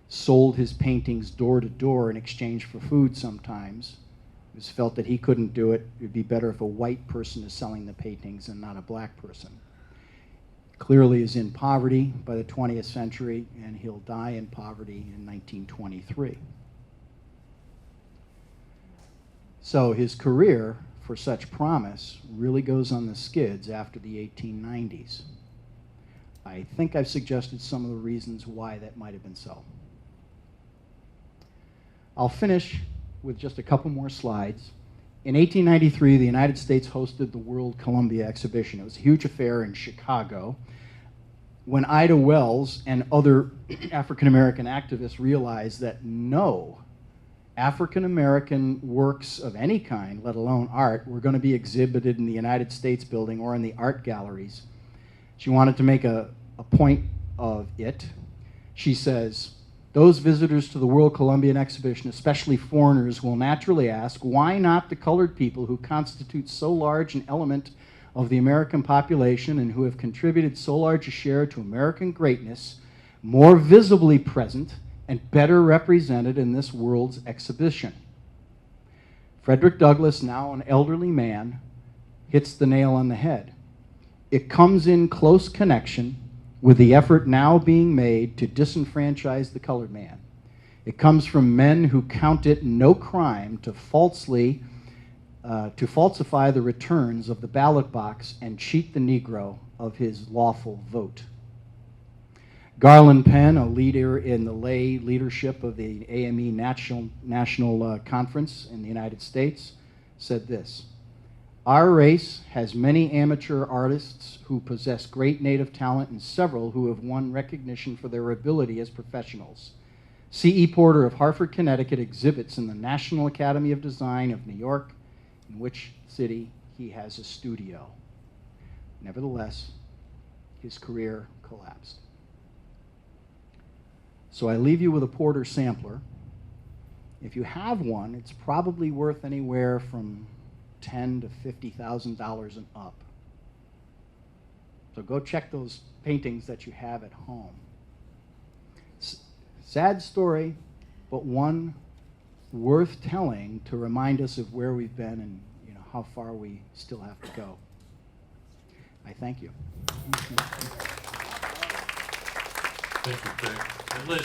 sold his paintings door to door in exchange for food sometimes, It was felt that he couldn't do it. It would be better if a white person is selling the paintings and not a black person. Clearly is in poverty by the 20th century, and he'll die in poverty in 1923. So his career for such promise really goes on the skids after the 1890s. I think I've suggested some of the reasons why that might have been so. I'll finish with just a couple more slides. In 1893, the United States hosted the World Columbia Exhibition. It was a huge affair in Chicago. When Ida Wells and other African-American activists realized that no African-American works of any kind, let alone art, were going to be exhibited in the United States building or in the art galleries, she wanted to make a point of it. She says, those visitors to the World Columbian Exhibition, especially foreigners, will naturally ask, why not the colored people who constitute so large an element of the American population and who have contributed so large a share to American greatness, more visibly present and better represented in this world's exhibition? Frederick Douglass, now an elderly man, hits the nail on the head. It comes in close connection with the effort now being made to disenfranchise the colored man. It comes from men who count it no crime to falsify the returns of the ballot box and cheat the Negro of his lawful vote. Garland Penn, a leader in the lay leadership of the AME National Conference in the United States, said this: our race has many amateur artists who possess great native talent and several who have won recognition for their ability as professionals. C.E. Porter of Hartford, Connecticut exhibits in the National Academy of Design of New York, in which city he has a studio. Nevertheless, his career collapsed. So I leave you with a Porter sampler. If you have one, it's probably worth anywhere from $10,000 to $50,000 and up. So go check those paintings that you have at home. Sad story, but one worth telling to remind us of where we've been and how far we still have to go. I thank you. Thank you, Craig. And Liz,